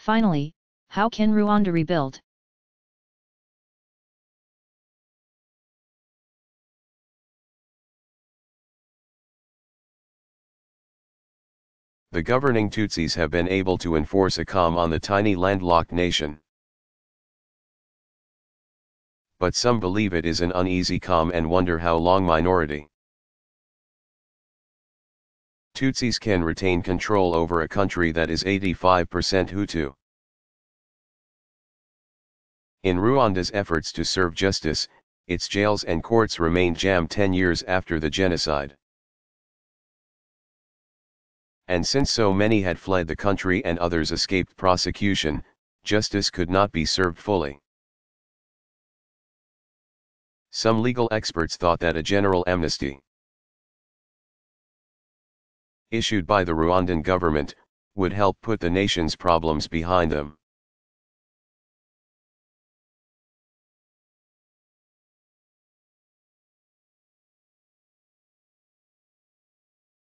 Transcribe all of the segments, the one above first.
Finally, how can Rwanda rebuild? The governing Tutsis have been able to enforce a calm on the tiny landlocked nation. But some believe it is an uneasy calm and wonder how long minority Tutsis can retain control over a country that is 85% Hutu. In Rwanda's efforts to serve justice, its jails and courts remained jammed 10 years after the genocide. And since so many had fled the country and others escaped prosecution, justice could not be served fully. Some legal experts thought that a general amnesty issued by the Rwandan government would help put the nation's problems behind them.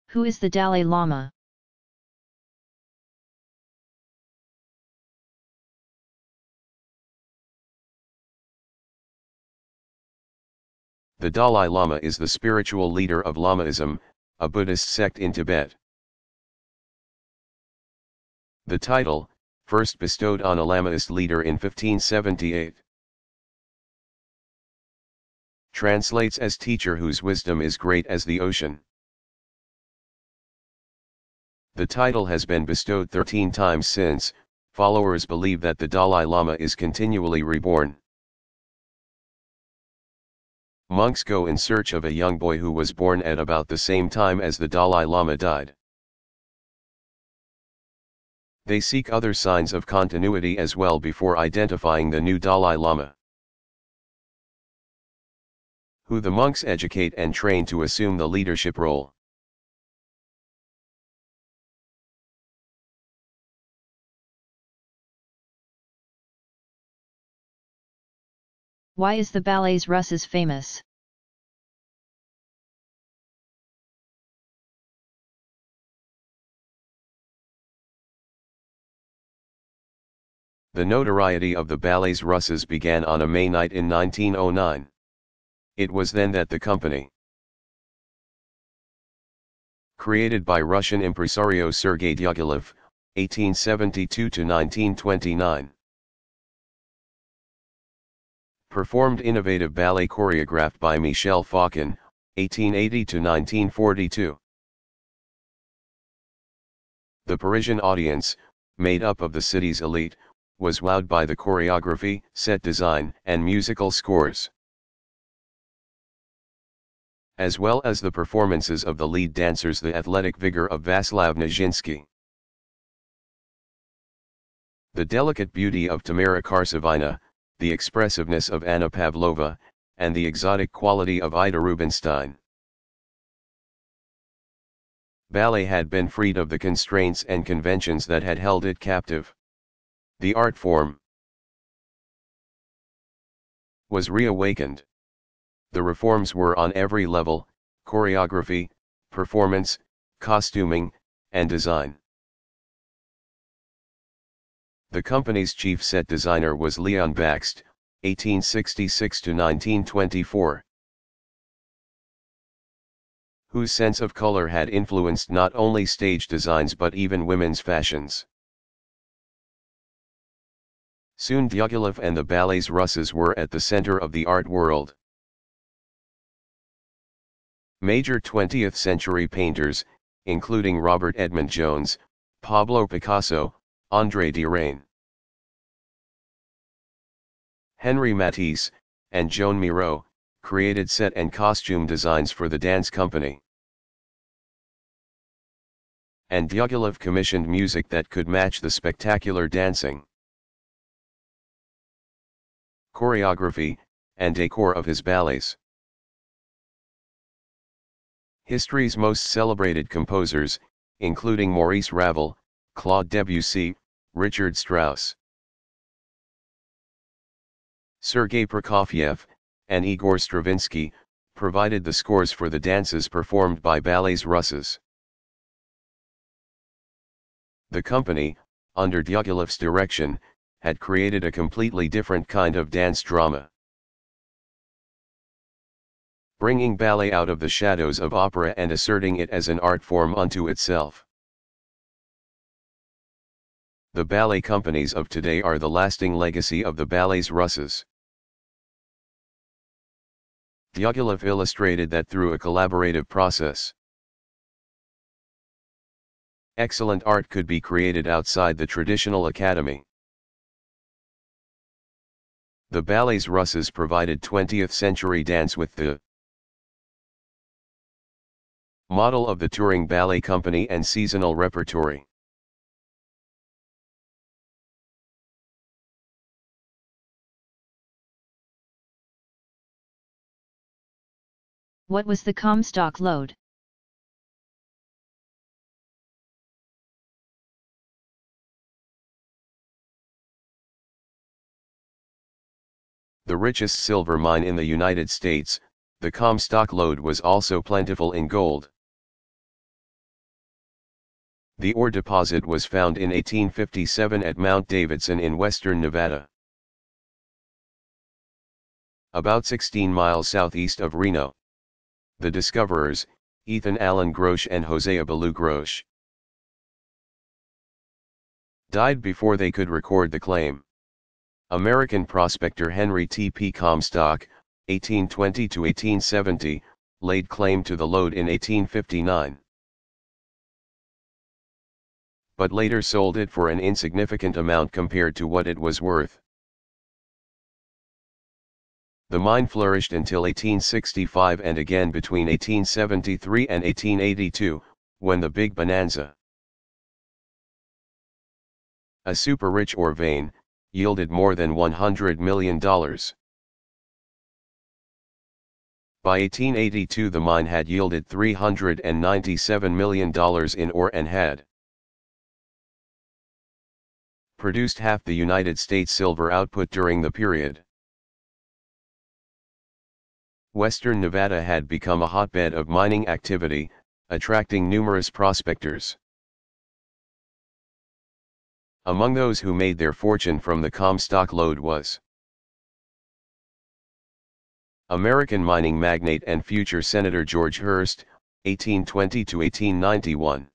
Who is the Dalai Lama? The Dalai Lama is the spiritual leader of Lamaism, a Buddhist sect in Tibet. The title, first bestowed on a Lamaist leader in 1578, translates as teacher whose wisdom is great as the ocean. The title has been bestowed 13 times since. Followers believe that the Dalai Lama is continually reborn. Monks go in search of a young boy who was born at about the same time as the Dalai Lama died. They seek other signs of continuity as well before identifying the new Dalai Lama, who the monks educate and train to assume the leadership role. Why is the ballet's Russes famous? The notoriety of the ballet's Russes began on a May night in 1909. It was then that the company, created by Russian impresario Sergei Diaghilev, 1872–1929, performed innovative ballet choreographed by Michel Faucon, 1880–1942. The Parisian audience, made up of the city's elite, was wowed by the choreography, set design, and musical scores, as well as the performances of the lead dancers, the athletic vigor of Vaslav Nijinsky, the delicate beauty of Tamara Karsavina, the expressiveness of Anna Pavlova, and the exotic quality of Ida Rubinstein. Ballet had been freed of the constraints and conventions that had held it captive. The art form was reawakened. The reforms were on every level: choreography, performance, costuming, and design. The company's chief set designer was Leon Bakst, 1866–1924, whose sense of color had influenced not only stage designs but even women's fashions. Soon Diaghilev and the ballet's Russes were at the center of the art world. Major 20th-century painters, including Robert Edmond Jones, Pablo Picasso, André Derain, Henri Matisse, and Joan Miro, created set and costume designs for the dance company. And Diaghilev commissioned music that could match the spectacular dancing, choreography, and decor of his ballets. History's most celebrated composers, including Maurice Ravel, Claude Debussy, Richard Strauss, Sergei Prokofiev, and Igor Stravinsky, provided the scores for the dances performed by ballets Russes. The company, under Dyaghilev's direction, had created a completely different kind of dance drama. Bringing ballet out of the shadows of opera and asserting it as an art form unto itself. The ballet companies of today are the lasting legacy of the ballets Russes. Dyagilev illustrated that through a collaborative process, excellent art could be created outside the traditional academy. The ballets Russes provided 20th century dance with the model of the touring ballet company and seasonal repertory. What was the Comstock load? The richest silver mine in the United States, the Comstock lode was also plentiful in gold. The ore deposit was found in 1857 at Mount Davidson in western Nevada, about 16 miles southeast of Reno. The discoverers, Ethan Allen Grosh and Hosea Ballou Grosh, died before they could record the claim. American prospector Henry T. P. Comstock, 1820 to 1870, laid claim to the lode in 1859. But later sold it for an insignificant amount compared to what it was worth. The mine flourished until 1865 and again between 1873 and 1882, when the Big Bonanza, a super-rich ore vein, yielded more than $100 million. By 1882 the mine had yielded $397 million in ore and had produced half the United States silver output during the period. Western Nevada had become a hotbed of mining activity, attracting numerous prospectors. Among those who made their fortune from the Comstock lode was American mining magnate and future Senator George Hearst, 1820 to 1891.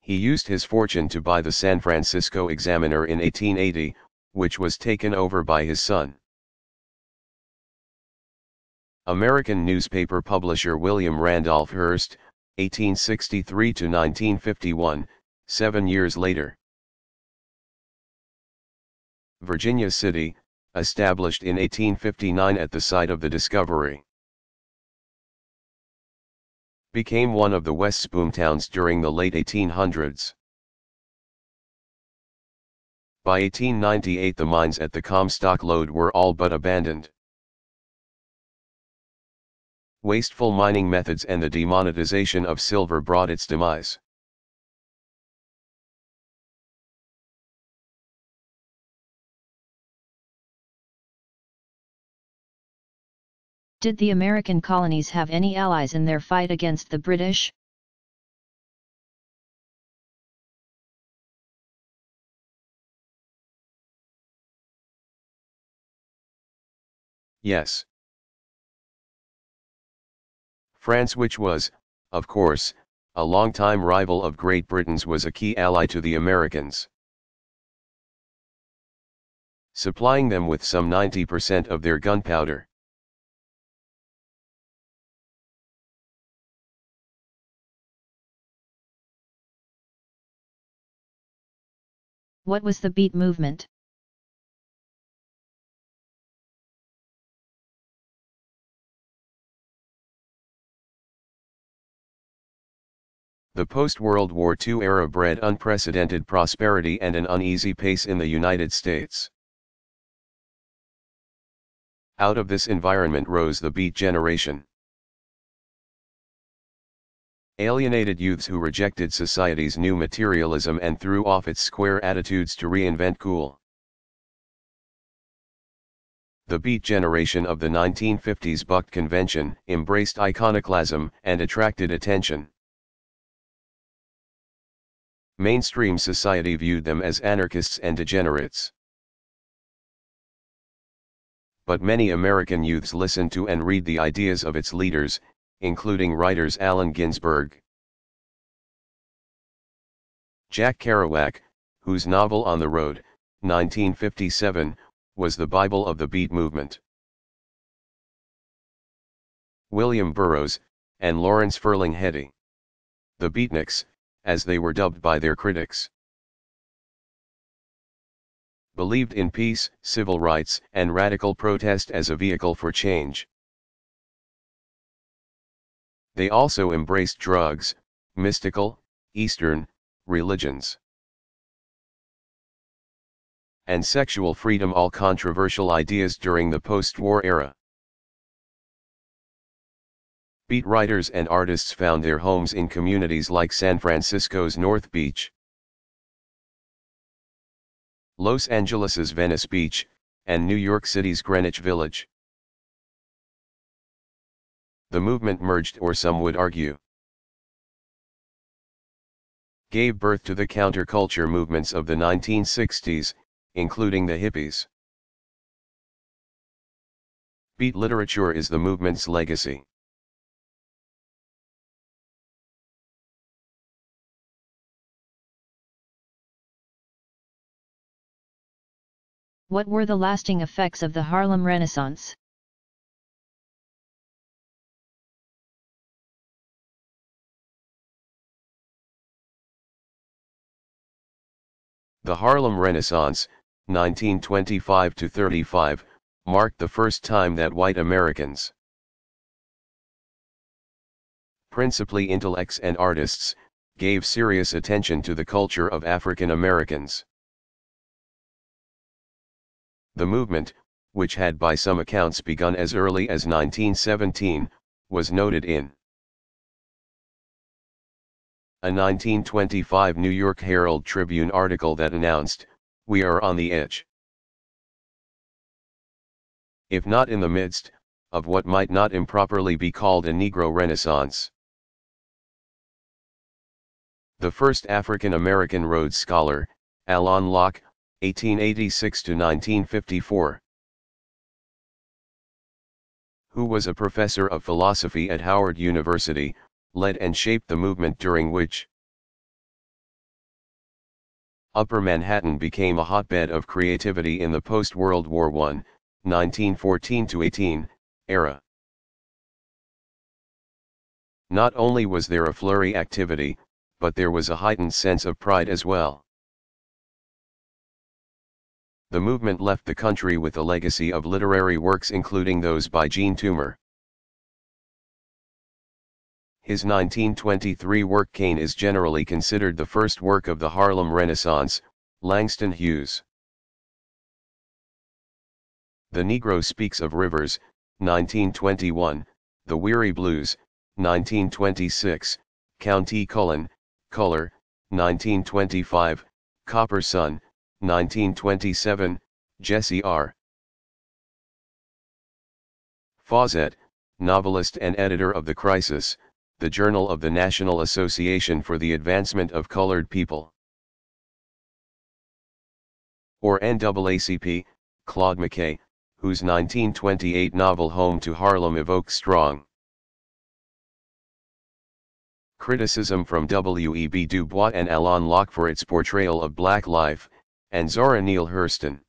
He used his fortune to buy the San Francisco Examiner in 1880, which was taken over by his son. American newspaper publisher William Randolph Hearst, 1863 to 1951, 7 years later. Virginia City, established in 1859 at the site of the discovery, became one of the West's boomtowns during the late 1800s. By 1898 the mines at the Comstock lode were all but abandoned. Wasteful mining methods and the demonetization of silver brought its demise. Did the American colonies have any allies in their fight against the British? Yes. France, which was, of course, a longtime rival of Great Britain's, was a key ally to the Americans, supplying them with some 90% of their gunpowder. What was the Beat movement? The post-World War II era bred unprecedented prosperity and an uneasy pace in the United States. Out of this environment rose the Beat generation. Alienated youths who rejected society's new materialism and threw off its square attitudes to reinvent cool. The Beat generation of the 1950s bucked convention, embraced iconoclasm, and attracted attention. Mainstream society viewed them as anarchists and degenerates. But many American youths listened to and read the ideas of its leaders, including writers Allen Ginsberg, Jack Kerouac, whose novel On the Road, 1957, was the Bible of the Beat movement, William Burroughs, and Lawrence Ferlinghetti, the Beatniks, as they were dubbed by their critics, believed in peace, civil rights, and radical protest as a vehicle for change. They also embraced drugs, mystical, Eastern, religions, and sexual freedom, all controversial ideas during the post-war era. Beat writers and artists found their homes in communities like San Francisco's North Beach, Los Angeles's Venice Beach, and New York City's Greenwich Village. The movement merged, or some would argue, gave birth to the counterculture movements of the 1960s, including the hippies. Beat literature is the movement's legacy. What were the lasting effects of the Harlem Renaissance? The Harlem Renaissance, 1925 to 35, marked the first time that white Americans, principally intellects and artists, gave serious attention to the culture of African Americans. The movement, which had by some accounts begun as early as 1917, was noted in a 1925 New York Herald Tribune article that announced, "We are on the edge, if not in the midst, of what might not improperly be called a Negro Renaissance." The first African American Rhodes Scholar, Alain Locke, 1886 to 1954, who was a professor of philosophy at Howard University, led and shaped the movement during which Upper Manhattan became a hotbed of creativity in the post-World War I, 1914-18, era. Not only was there a flurry activity, but there was a heightened sense of pride as well. The movement left the country with a legacy of literary works including those by Jean Toomer. His 1923 work Cain is generally considered the first work of the Harlem Renaissance. Langston Hughes. The Negro Speaks of Rivers, 1921, The Weary Blues, 1926, County Cullen, Color, 1925, Copper Sun, 1927, Jesse R. Fawcett, novelist and editor of The Crisis, the Journal of the National Association for the Advancement of Colored People. Or NAACP, Claude McKay, whose 1928 novel Home to Harlem evokes strong criticism from W.E.B. Du Bois and Alain Locke for its portrayal of black life, and Zora Neale Hurston,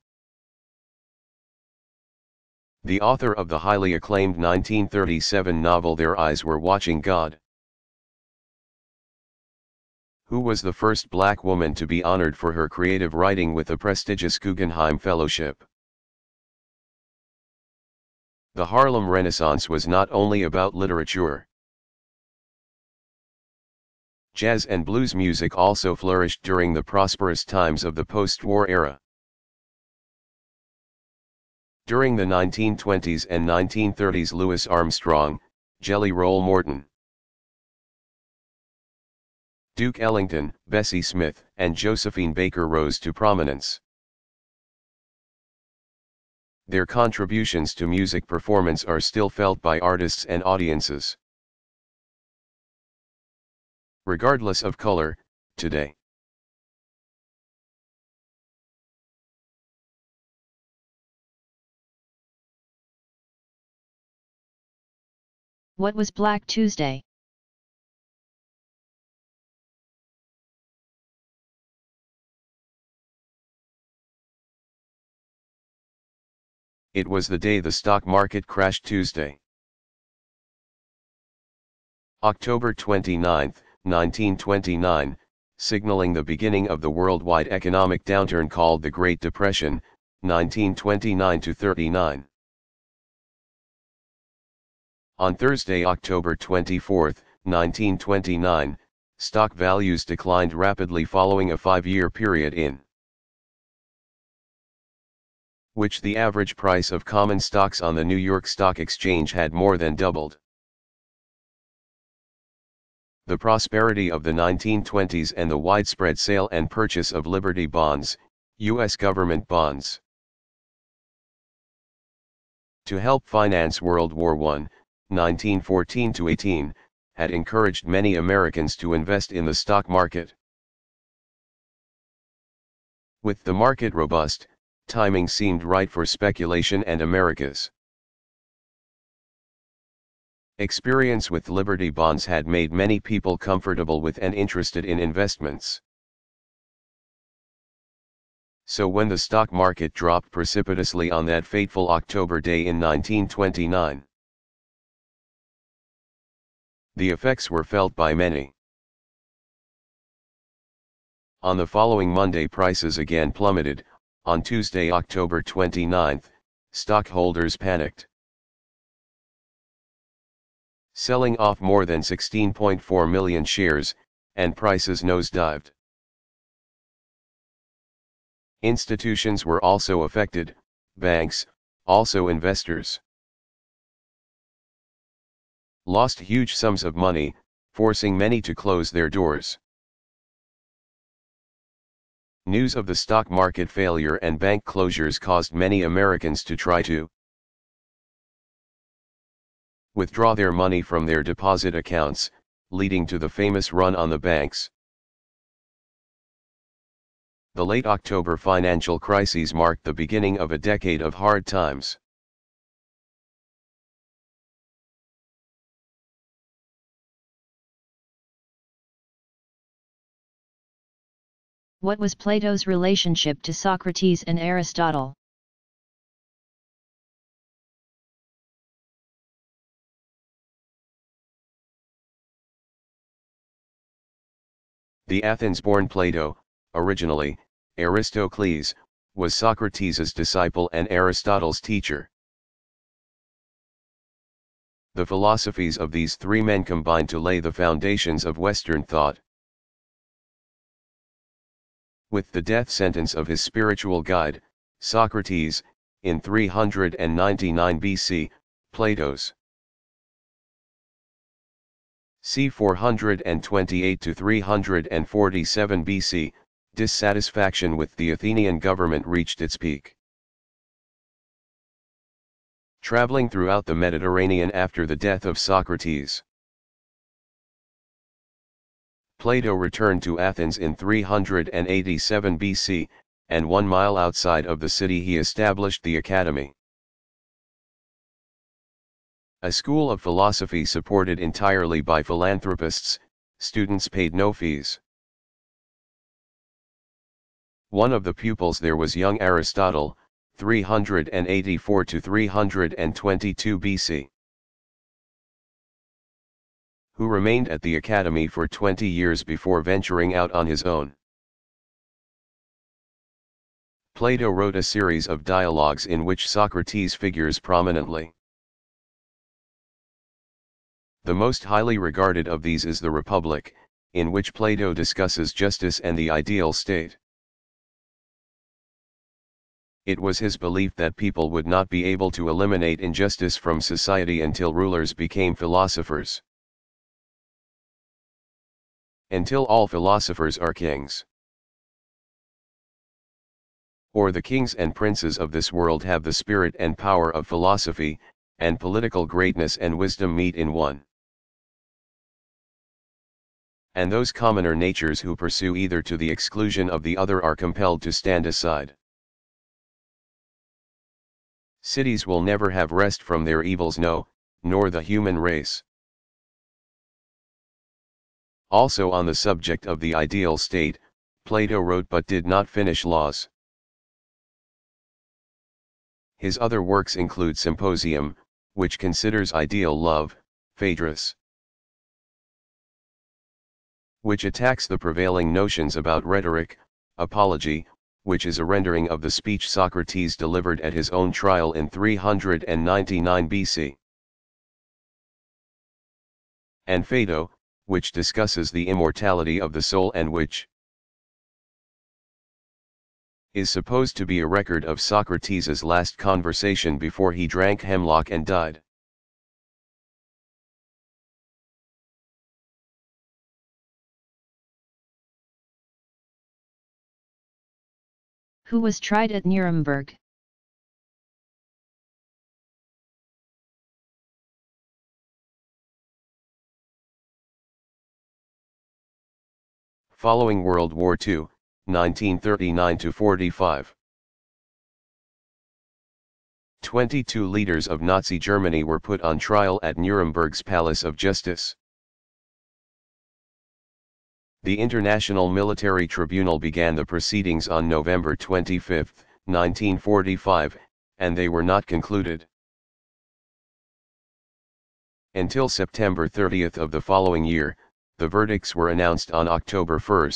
the author of the highly acclaimed 1937 novel Their Eyes Were Watching God, who was the first black woman to be honored for her creative writing with the prestigious Guggenheim Fellowship. The Harlem Renaissance was not only about literature. Jazz and blues music also flourished during the prosperous times of the post-war era. During the 1920s and 1930s, Louis Armstrong, Jelly Roll Morton, Duke Ellington, Bessie Smith, and Josephine Baker rose to prominence. Their contributions to music performance are still felt by artists and audiences. Regardless of color, today, What was Black Tuesday? It was the day the stock market crashed Tuesday. October 29, 1929, signaling the beginning of the worldwide economic downturn called the Great Depression, 1929-39. On Thursday, October 24, 1929, stock values declined rapidly following a 5-year period in which the average price of common stocks on the New York Stock Exchange had more than doubled. The prosperity of the 1920s and the widespread sale and purchase of Liberty bonds, U.S. government bonds, to help finance World War I, 1914-18, had encouraged many Americans to invest in the stock market. With the market robust, timing seemed right for speculation, and America's experience with Liberty bonds had made many people comfortable with and interested in investments. So when the stock market dropped precipitously on that fateful October day in 1929, the effects were felt by many. On the following Monday, prices again plummeted. On Tuesday, October 29, stockholders panicked, selling off more than 16.4 million shares, and prices nosedived. Institutions were also affected, banks, also investors, lost huge sums of money, forcing many to close their doors. News of the stock market failure and bank closures caused many Americans to try to withdraw their money from their deposit accounts, leading to the famous run on the banks. The late October financial crises marked the beginning of a decade of hard times. What was Plato's relationship to Socrates and Aristotle? The Athens-born Plato, originally Aristocles, was Socrates' disciple and Aristotle's teacher. The philosophies of these three men combined to lay the foundations of Western thought. With the death sentence of his spiritual guide, Socrates, in 399 BC, Plato's c. 428 to 347 BC, dissatisfaction with the Athenian government reached its peak. Traveling throughout the Mediterranean after the death of Socrates, Plato returned to Athens in 387 BC, and 1 mile outside of the city he established the Academy, a school of philosophy supported entirely by philanthropists. Students paid no fees. One of the pupils there was young Aristotle, 384 to 322 BC. who remained at the academy for 20 years before venturing out on his own. Plato wrote a series of dialogues in which Socrates figures prominently. The most highly regarded of these is the Republic, in which Plato discusses justice and the ideal state. It was his belief that people would not be able to eliminate injustice from society until rulers became philosophers. Until all philosophers are kings, or the kings and princes of this world have the spirit and power of philosophy, and political greatness and wisdom meet in one. And those commoner natures who pursue either to the exclusion of the other are compelled to stand aside. Cities will never have rest from their evils, no, nor the human race. Also on the subject of the ideal state, Plato wrote but did not finish Laws. His other works include Symposium, which considers ideal love, Phaedrus, which attacks the prevailing notions about rhetoric, Apology, which is a rendering of the speech Socrates delivered at his own trial in 399 BC, and Phaedo, which discusses the immortality of the soul and which is supposed to be a record of Socrates' last conversation before he drank hemlock and died. Who was tried at Nuremberg? Following World War II, 1939–45. 22 leaders of Nazi Germany were put on trial at Nuremberg's Palace of Justice. The International Military Tribunal began the proceedings on November 25, 1945, and they were not concluded until September 30 of the following year. The verdicts were announced on October 1.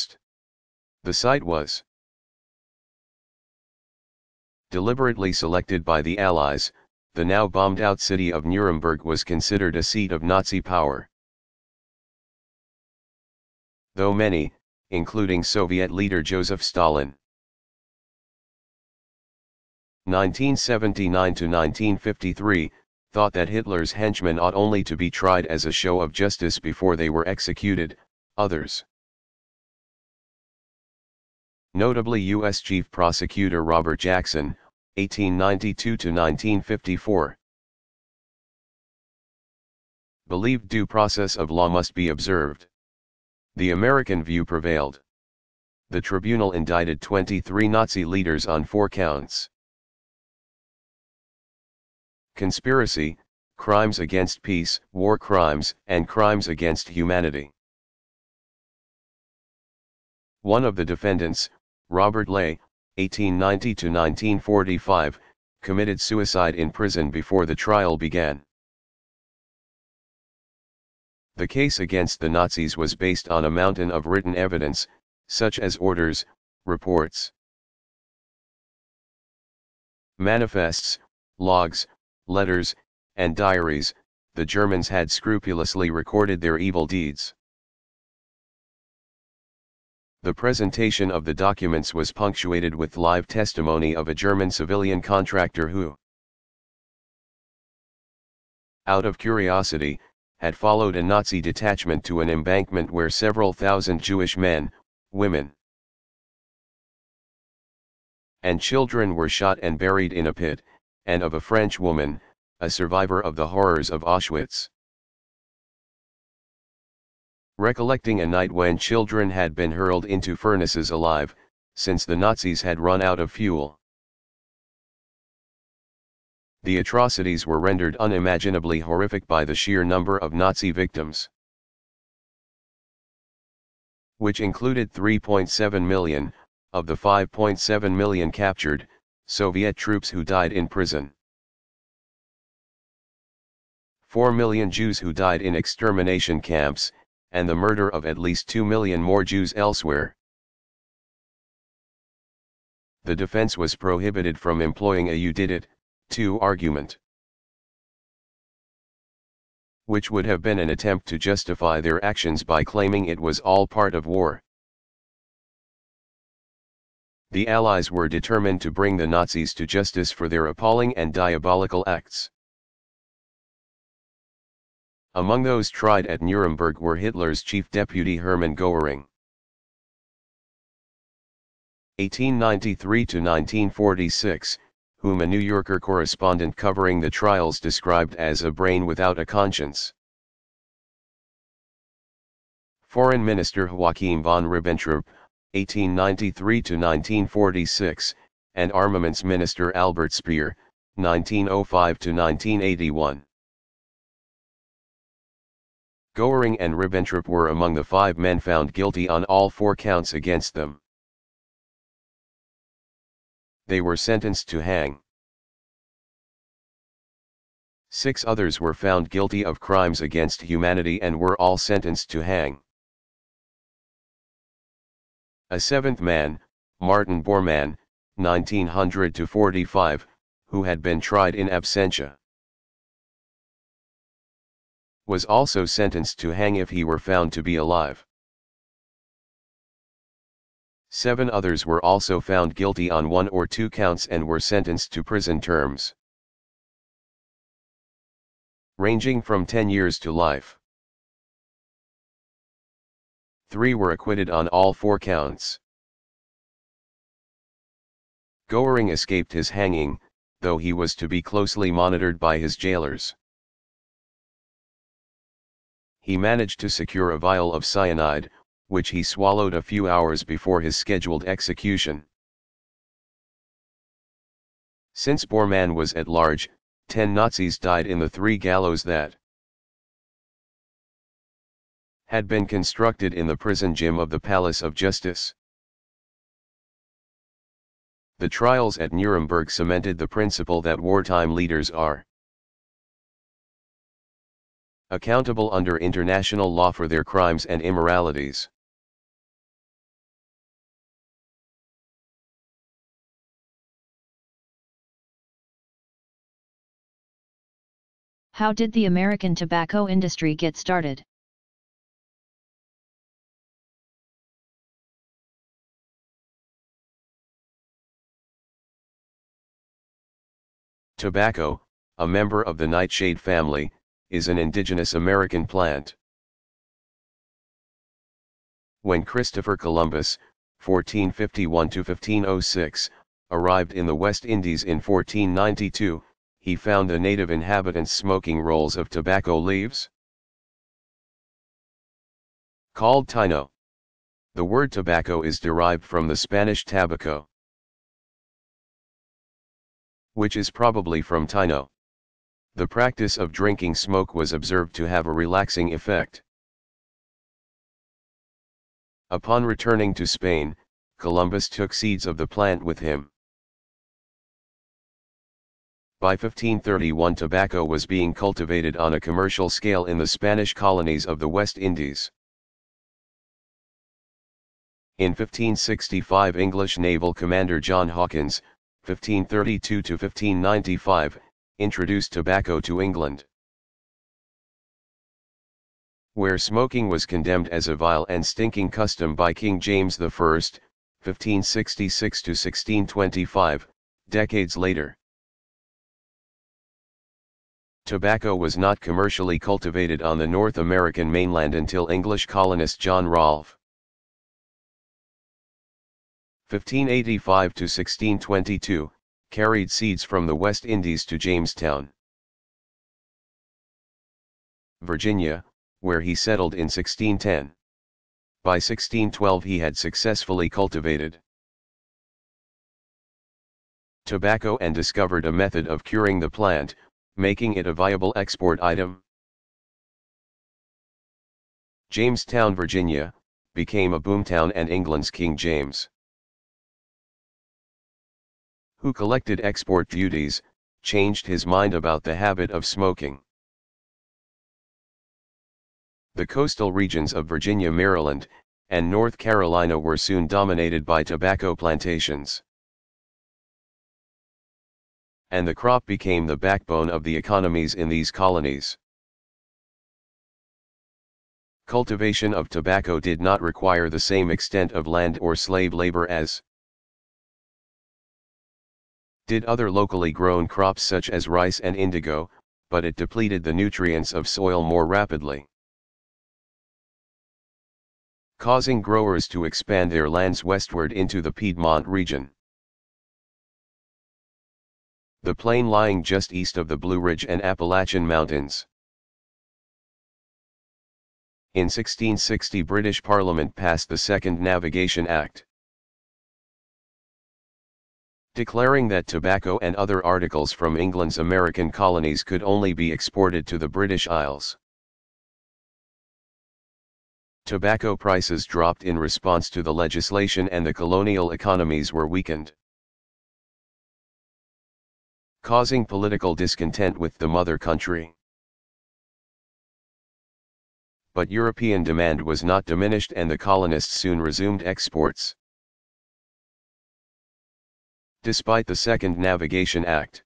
The site was deliberately selected by the Allies. The now bombed-out city of Nuremberg was considered a seat of Nazi power, though many, including Soviet leader Joseph Stalin, 1979–1953, thought that Hitler's henchmen ought only to be tried as a show of justice before they were executed. Others, notably U.S. Chief Prosecutor Robert Jackson, 1892–1954, believed due process of law must be observed. The American view prevailed. The tribunal indicted 23 Nazi leaders on 4 counts: conspiracy, crimes against peace, war crimes, and crimes against humanity. One of the defendants, Robert Ley, 1890–1945, committed suicide in prison before the trial began. The case against the Nazis was based on a mountain of written evidence, such as orders, reports, manifests, logs, letters, and diaries. The Germans had scrupulously recorded their evil deeds. The presentation of the documents was punctuated with live testimony of a German civilian contractor who, out of curiosity, had followed a Nazi detachment to an embankment where several thousand Jewish men, women, and children were shot and buried in a pit, and of a French woman, a survivor of the horrors of Auschwitz, recollecting a night when children had been hurled into furnaces alive, since the Nazis had run out of fuel. The atrocities were rendered unimaginably horrific by the sheer number of Nazi victims, which included 3.7 million, of the 5.7 million captured, Soviet troops who died in prison, 4 million Jews who died in extermination camps, and the murder of at least 2 million more Jews elsewhere. The defense was prohibited from employing a "you did it, too" argument, which would have been an attempt to justify their actions by claiming it was all part of war. The Allies were determined to bring the Nazis to justice for their appalling and diabolical acts. Among those tried at Nuremberg were Hitler's chief deputy Hermann Göring, 1893–1946, whom a New Yorker correspondent covering the trials described as a brain without a conscience; Foreign Minister Joachim von Ribbentrop, 1893–1946, and Armaments Minister Albert Speer, 1905–1981. Goering and Ribbentrop were among the 5 men found guilty on all 4 counts against them. They were sentenced to hang. 6 others were found guilty of crimes against humanity and were all sentenced to hang. A 7th man, Martin Bormann, 1900-45, who had been tried in absentia, was also sentenced to hang if he were found to be alive. 7 others were also found guilty on 1 or 2 counts and were sentenced to prison terms ranging from 10 years to life. 3 were acquitted on all 4 counts. Goering escaped his hanging, though he was to be closely monitored by his jailers. He managed to secure a vial of cyanide, which he swallowed a few hours before his scheduled execution. Since Bormann was at large, 10 Nazis died in the 3 gallows that had been constructed in the prison gym of the Palace of Justice. The trials at Nuremberg cemented the principle that wartime leaders are accountable under international law for their crimes and immoralities. How did the American tobacco industry get started? Tobacco, a member of the nightshade family, is an indigenous American plant. When Christopher Columbus, 1451–1506, arrived in the West Indies in 1492, he found the native inhabitants smoking rolls of tobacco leaves called tino. The word tobacco is derived from the Spanish tabaco, which is probably from tino. The practice of drinking smoke was observed to have a relaxing effect. Upon returning to Spain, Columbus took seeds of the plant with him. By 1531, tobacco was being cultivated on a commercial scale in the Spanish colonies of the West Indies. In 1565, English naval commander John Hawkins, 1532–1595, introduced tobacco to England, where smoking was condemned as a vile and stinking custom by King James I, 1566–1625, decades later. Tobacco was not commercially cultivated on the North American mainland until English colonist John Rolfe, 1585–1622, carried seeds from the West Indies to Jamestown, Virginia, where he settled in 1610. By 1612 he had successfully cultivated tobacco and discovered a method of curing the plant, making it a viable export item. Jamestown, Virginia, became a boomtown, and England's King James, who collected export duties, changed his mind about the habit of smoking. The coastal regions of Virginia, Maryland, and North Carolina were soon dominated by tobacco plantations, and the crop became the backbone of the economies in these colonies. Cultivation of tobacco did not require the same extent of land or slave labor as did other locally grown crops such as rice and indigo, but it depleted the nutrients of soil more rapidly, causing growers to expand their lands westward into the Piedmont region, the plain lying just east of the Blue Ridge and Appalachian Mountains. In 1660, British Parliament passed the Second Navigation Act, declaring that tobacco and other articles from England's American colonies could only be exported to the British Isles. Tobacco prices dropped in response to the legislation and the colonial economies were weakened, causing political discontent with the mother country. But European demand was not diminished and the colonists soon resumed exports. Despite the Second Navigation Act,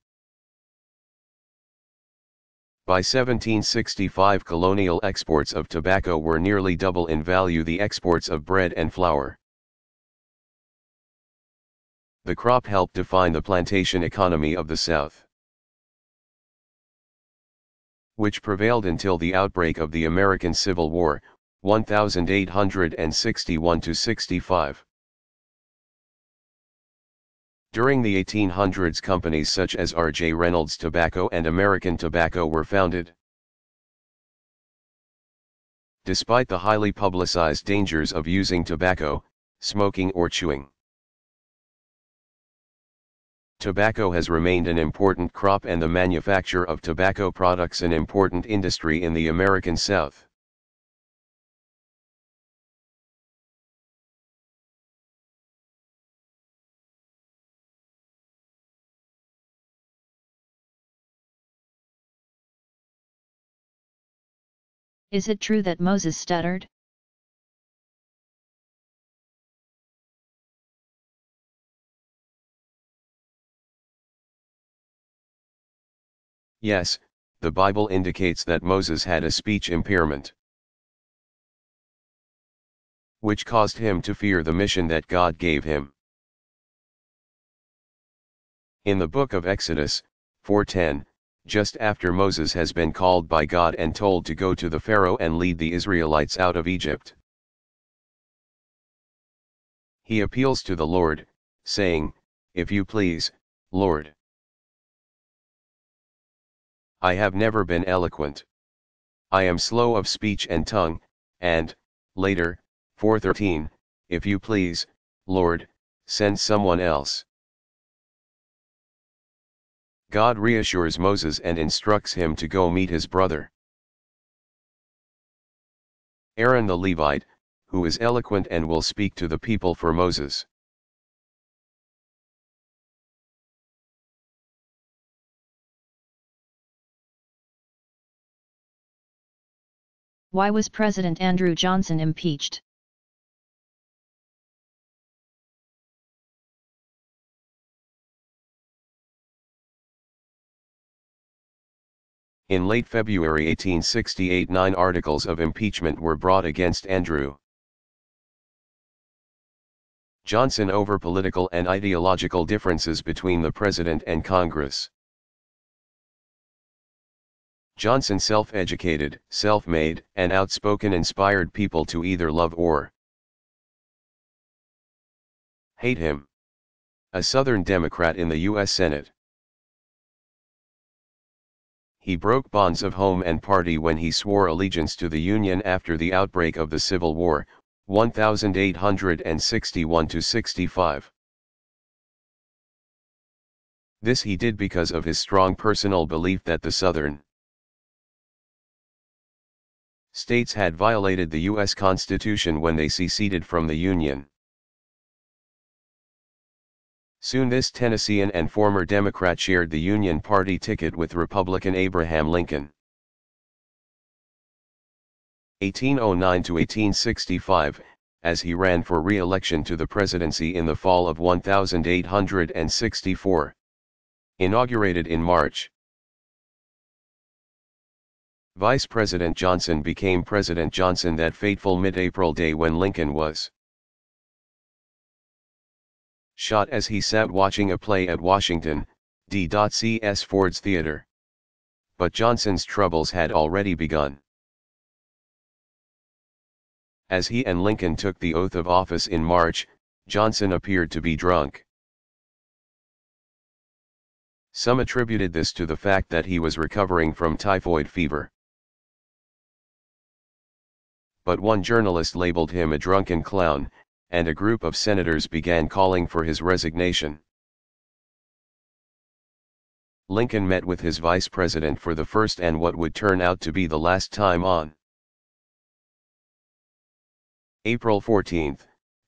by 1765 colonial exports of tobacco were nearly double in value the exports of bread and flour. The crop helped define the plantation economy of the South, which prevailed until the outbreak of the American Civil War, 1861–65. During the 1800s companies such as R.J. Reynolds Tobacco and American Tobacco were founded. Despite the highly publicized dangers of using tobacco, smoking or chewing, tobacco has remained an important crop and the manufacture of tobacco products an important industry in the American South. Is it true that Moses stuttered? Yes, the Bible indicates that Moses had a speech impairment, which caused him to fear the mission that God gave him. In the book of Exodus, 4:10, just after Moses has been called by God and told to go to the Pharaoh and lead the Israelites out of Egypt, he appeals to the Lord, saying, "If you please, Lord. I have never been eloquent. I am slow of speech and tongue," and, later, 4:13, "If you please, Lord, send someone else." God reassures Moses and instructs him to go meet his brother Aaron the Levite, who is eloquent and will speak to the people for Moses. Why was President Andrew Johnson impeached? In late February 1868 9 articles of impeachment were brought against Andrew Johnson over political and ideological differences between the President and Congress. Johnson self-educated, self-made, and outspoken inspired people to either love or hate him. A Southern Democrat in the U.S. Senate, he broke bonds of home and party when he swore allegiance to the Union after the outbreak of the Civil War, 1861–65. This he did because of his strong personal belief that the Southern states had violated the U.S. Constitution when they seceded from the Union. Soon this Tennessean and former Democrat shared the Union Party ticket with Republican Abraham Lincoln. 1809–1865, as he ran for re-election to the presidency in the fall of 1864. Inaugurated in March. Vice President Johnson became President Johnson that fateful mid-April day when Lincoln was shot as he sat watching a play at Washington, D.C.'s Ford's Theater. But Johnson's troubles had already begun. As he and Lincoln took the oath of office in March, Johnson appeared to be drunk. Some attributed this to the fact that he was recovering from typhoid fever. But one journalist labeled him a drunken clown, and a group of senators began calling for his resignation. Lincoln met with his vice president for the first and what would turn out to be the last time on April 14,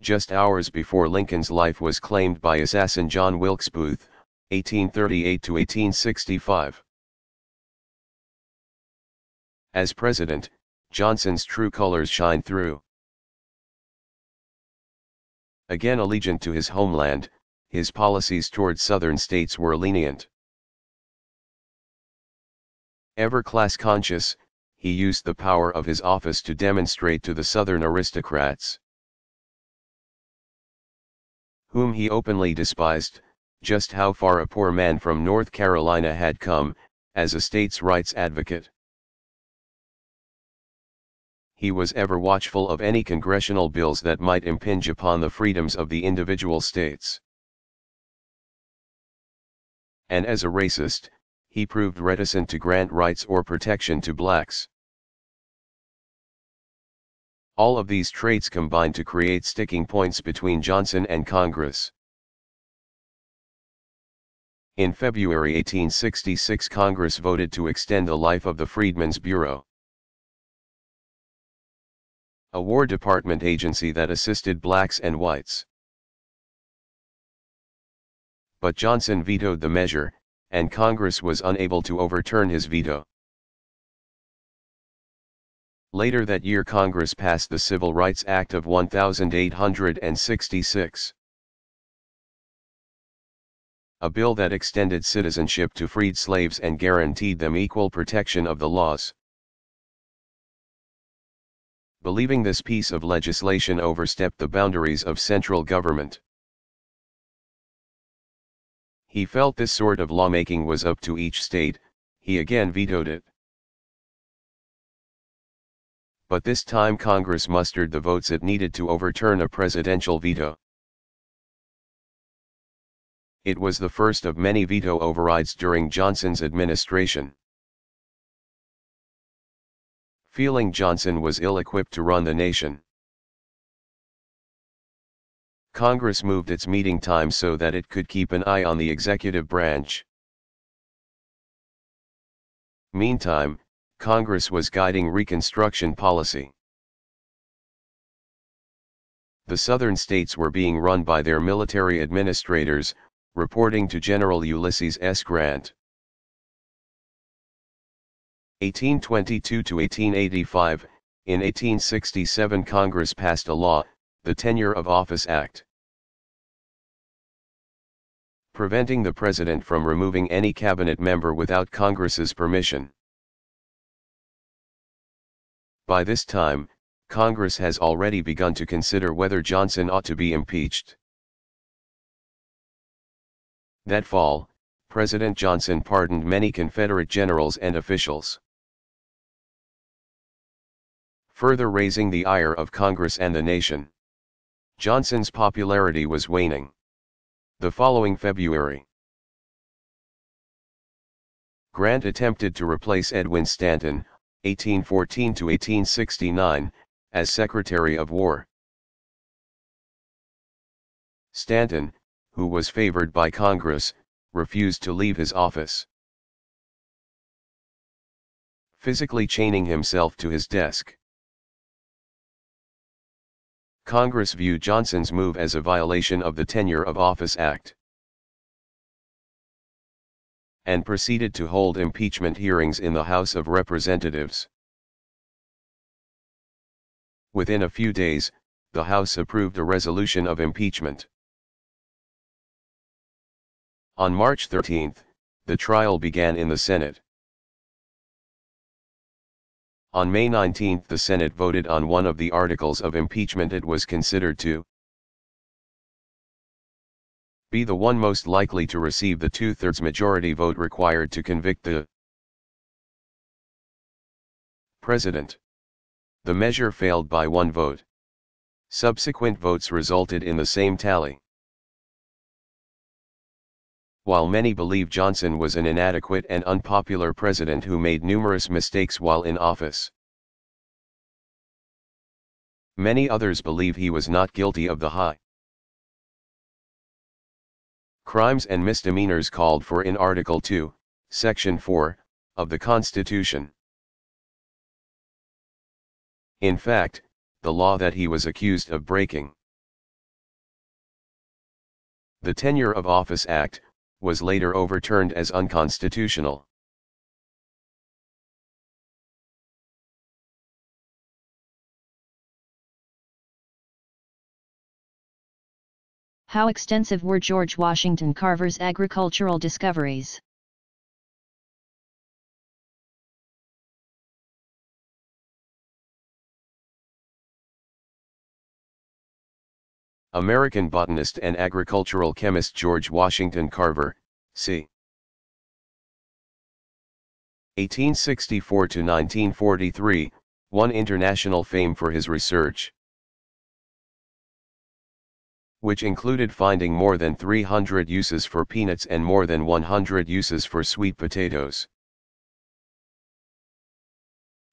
just hours before Lincoln's life was claimed by assassin John Wilkes Booth, 1838 to 1865. As president, Johnson's true colors shine through. Again allegiant to his homeland, his policies toward southern states were lenient. Ever class-conscious, he used the power of his office to demonstrate to the southern aristocrats, whom he openly despised, just how far a poor man from North Carolina had come, as a states' rights advocate. He was ever watchful of any congressional bills that might impinge upon the freedoms of the individual states. And as a racist, he proved reticent to grant rights or protection to blacks. All of these traits combined to create sticking points between Johnson and Congress. In February 1866, Congress voted to extend the life of the Freedmen's Bureau, a War Department agency that assisted blacks and whites. But Johnson vetoed the measure, and Congress was unable to overturn his veto. Later that year, Congress passed the Civil Rights Act of 1866. A bill that extended citizenship to freed slaves and guaranteed them equal protection of the laws. Believing this piece of legislation overstepped the boundaries of central government, he felt this sort of lawmaking was up to each state. He again vetoed it. But this time Congress mustered the votes it needed to overturn a presidential veto. It was the first of many veto overrides during Johnson's administration. Feeling Johnson was ill-equipped to run the nation, Congress moved its meeting time so that it could keep an eye on the executive branch. Meantime, Congress was guiding Reconstruction policy. The southern states were being run by their military administrators, reporting to General Ulysses S. Grant. 1822 to 1885, in 1867 Congress passed a law, the Tenure of Office Act, preventing the President from removing any cabinet member without Congress's permission. By this time, Congress has already begun to consider whether Johnson ought to be impeached. That fall, President Johnson pardoned many Confederate generals and officials, further raising the ire of Congress and the nation. Johnson's popularity was waning. The following February, Grant attempted to replace Edwin Stanton, 1814 to 1869, as Secretary of War. Stanton, who was favored by Congress, refused to leave his office, physically chaining himself to his desk. Congress viewed Johnson's move as a violation of the Tenure of Office Act, and proceeded to hold impeachment hearings in the House of Representatives. Within a few days, the House approved a resolution of impeachment. On March 13, the trial began in the Senate. On May 19 the Senate voted on one of the articles of impeachment it was considered to be the one most likely to receive the two-thirds majority vote required to convict the President. The measure failed by one vote. Subsequent votes resulted in the same tally. While many believe Johnson was an inadequate and unpopular president who made numerous mistakes while in office, many others believe he was not guilty of the high crimes and misdemeanors called for in Article 2, Section 4, of the Constitution. In fact, the law that he was accused of breaking. The Tenure of Office Act was later overturned as unconstitutional. How extensive were George Washington Carver's agricultural discoveries? American botanist and agricultural chemist George Washington Carver, c. 1864 to 1943, won international fame for his research, which included finding more than 300 uses for peanuts and more than 100 uses for sweet potatoes.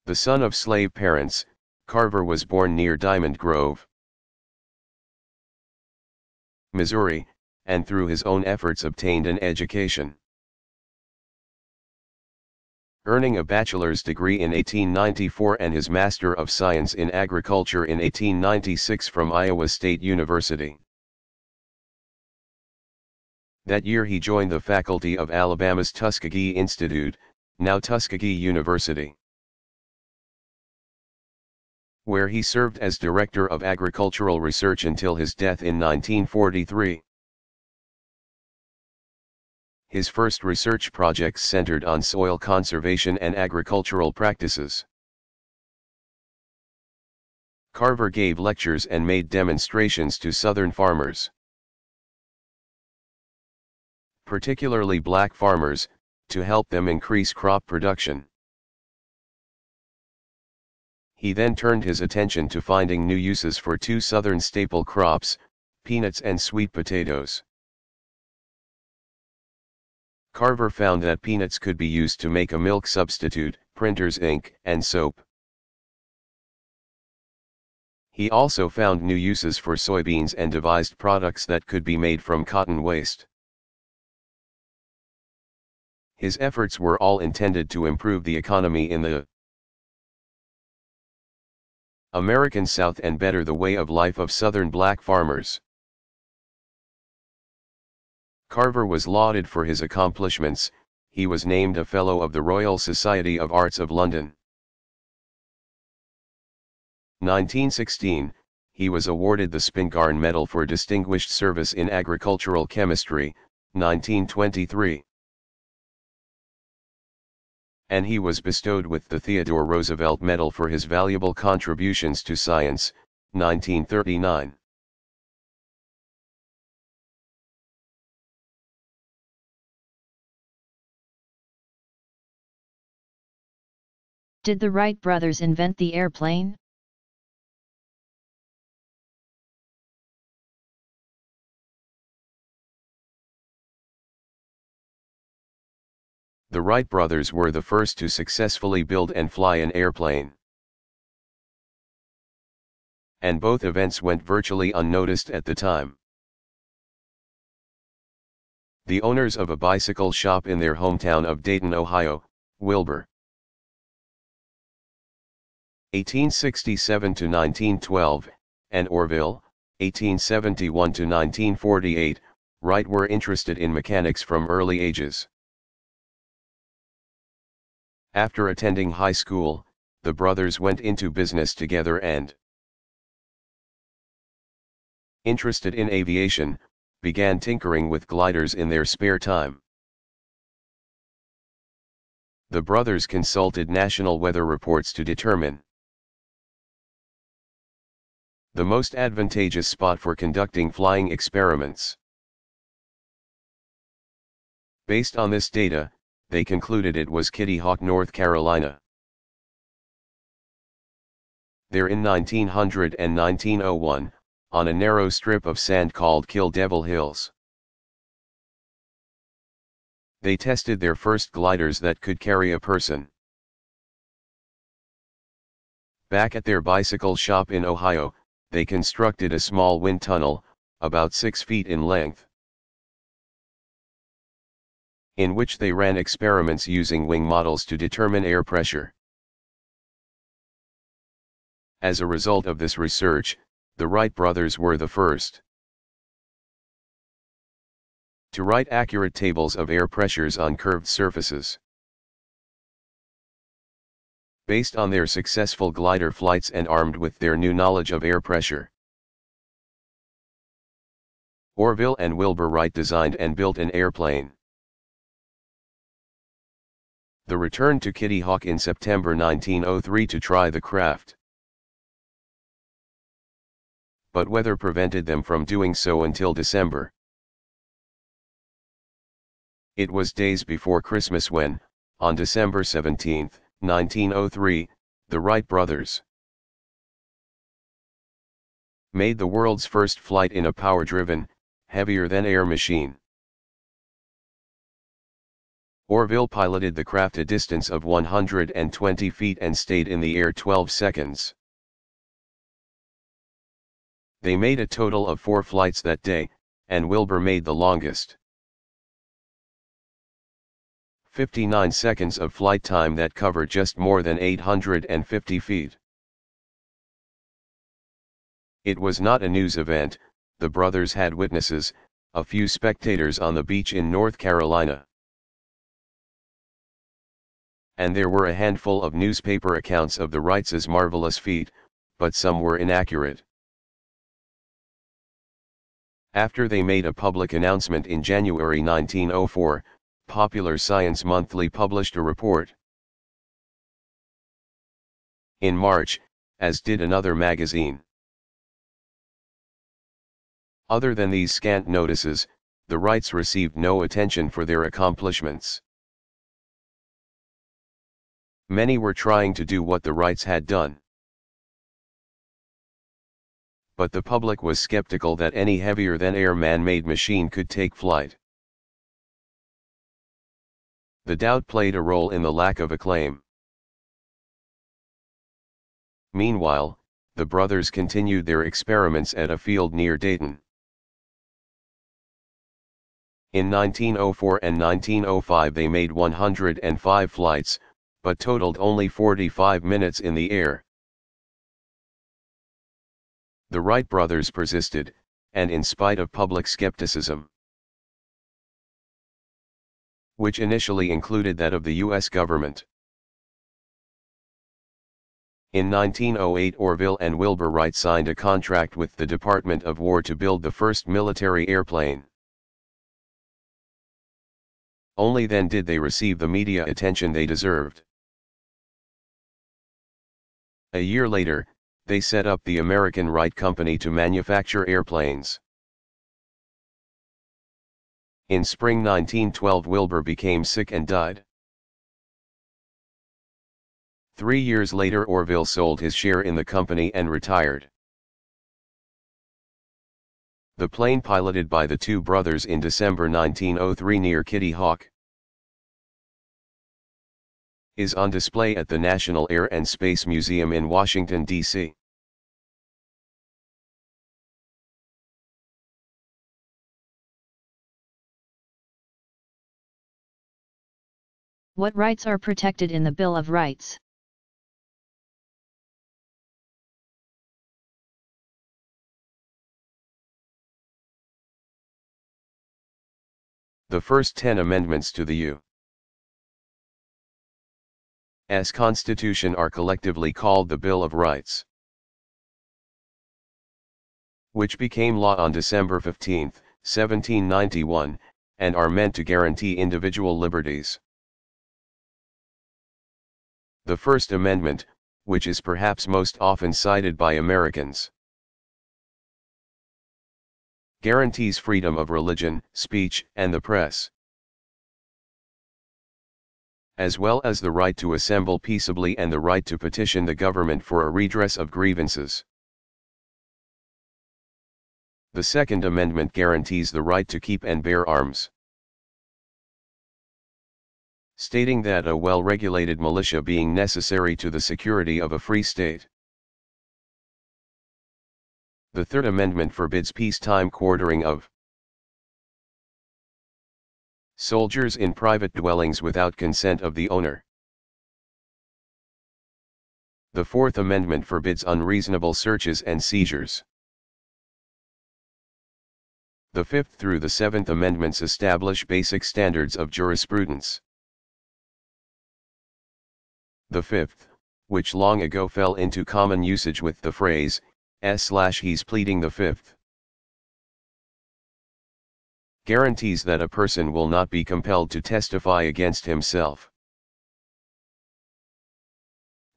The son of slave parents, Carver was born near Diamond Grove, Missouri, and through his own efforts obtained an education. Earning a bachelor's degree in 1894 and his Master of Science in Agriculture in 1896 from Iowa State University. That year he joined the faculty of Alabama's Tuskegee Institute, now Tuskegee University, where he served as Director of Agricultural Research until his death in 1943. His first research projects centered on soil conservation and agricultural practices. Carver gave lectures and made demonstrations to Southern farmers, particularly black farmers, to help them increase crop production. He then turned his attention to finding new uses for two Southern staple crops, peanuts and sweet potatoes. Carver found that peanuts could be used to make a milk substitute, printer's ink, and soap. He also found new uses for soybeans and devised products that could be made from cotton waste. His efforts were all intended to improve the economy in the American South and better the way of life of Southern black farmers. Carver was lauded for his accomplishments. He was named a Fellow of the Royal Society of Arts of London. 1916, he was awarded the Spingarn Medal for Distinguished Service in Agricultural Chemistry, 1923. And he was bestowed with the Theodore Roosevelt Medal for his valuable contributions to science, 1939. Did the Wright brothers invent the airplane? The Wright brothers were the first to successfully build and fly an airplane. And both events went virtually unnoticed at the time. The owners of a bicycle shop in their hometown of Dayton, Ohio, Wilbur, 1867 to 1912, and Orville, 1871 to 1948, Wright were interested in mechanics from early ages. After attending high school, the brothers went into business together and, interested in aviation, began tinkering with gliders in their spare time. The brothers consulted national weather reports to determine the most advantageous spot for conducting flying experiments. Based on this data, they concluded it was Kitty Hawk, North Carolina. There in 1900 and 1901, on a narrow strip of sand called Kill Devil Hills, they tested their first gliders that could carry a person. Back at their bicycle shop in Ohio, they constructed a small wind tunnel, about 6 feet in length, in which they ran experiments using wing models to determine air pressure. As a result of this research, the Wright brothers were the first to write accurate tables of air pressures on curved surfaces. Based on their successful glider flights and armed with their new knowledge of air pressure, Orville and Wilbur Wright designed and built an airplane. The returned to Kitty Hawk in September 1903 to try the craft. But weather prevented them from doing so until December. It was days before Christmas when, on December 17, 1903, the Wright brothers made the world's first flight in a power-driven, heavier-than-air machine. Orville piloted the craft a distance of 120 feet and stayed in the air 12 seconds. They made a total of 4 flights that day, and Wilbur made the longest. 59 seconds of flight time that covered just more than 850 feet. It was not a news event. The brothers had witnesses, a few spectators on the beach in North Carolina. And there were a handful of newspaper accounts of the Wrights' marvelous feat, but some were inaccurate. After they made a public announcement in January 1904, Popular Science Monthly published a report. In March, as did another magazine. Other than these scant notices, the Wrights received no attention for their accomplishments. Many were trying to do what the Wrights had done. But the public was skeptical that any heavier-than-air man-made machine could take flight. The doubt played a role in the lack of acclaim. Meanwhile, the brothers continued their experiments at a field near Dayton. In 1904 and 1905 they made 105 flights, but totaled only 45 minutes in the air. The Wright brothers persisted, and in spite of public skepticism, which initially included that of the U.S. government. In 1908 Orville and Wilbur Wright signed a contract with the Department of War to build the first military airplane. Only then did they receive the media attention they deserved. A year later, they set up the American Wright Company to manufacture airplanes. In spring 1912 Wilbur became sick and died. 3 years later Orville sold his share in the company and retired. The plane piloted by the two brothers in December 1903 near Kitty Hawk is on display at the National Air and Space Museum in Washington, D.C. What rights are protected in the Bill of Rights? The first 10 amendments to the U.S. Constitution are collectively called the Bill of Rights, which became law on December 15, 1791, and are meant to guarantee individual liberties. The First Amendment, which is perhaps most often cited by Americans, guarantees freedom of religion, speech, and the press, as well as the right to assemble peaceably and the right to petition the government for a redress of grievances. The Second Amendment guarantees the right to keep and bear arms, stating that a well-regulated militia being necessary to the security of a free state. The Third Amendment forbids peacetime quartering of soldiers in private dwellings without consent of the owner. The Fourth Amendment forbids unreasonable searches and seizures. The Fifth through the Seventh Amendments establish basic standards of jurisprudence. The Fifth, which long ago fell into common usage with the phrase, "he's pleading the Fifth," guarantees that a person will not be compelled to testify against himself.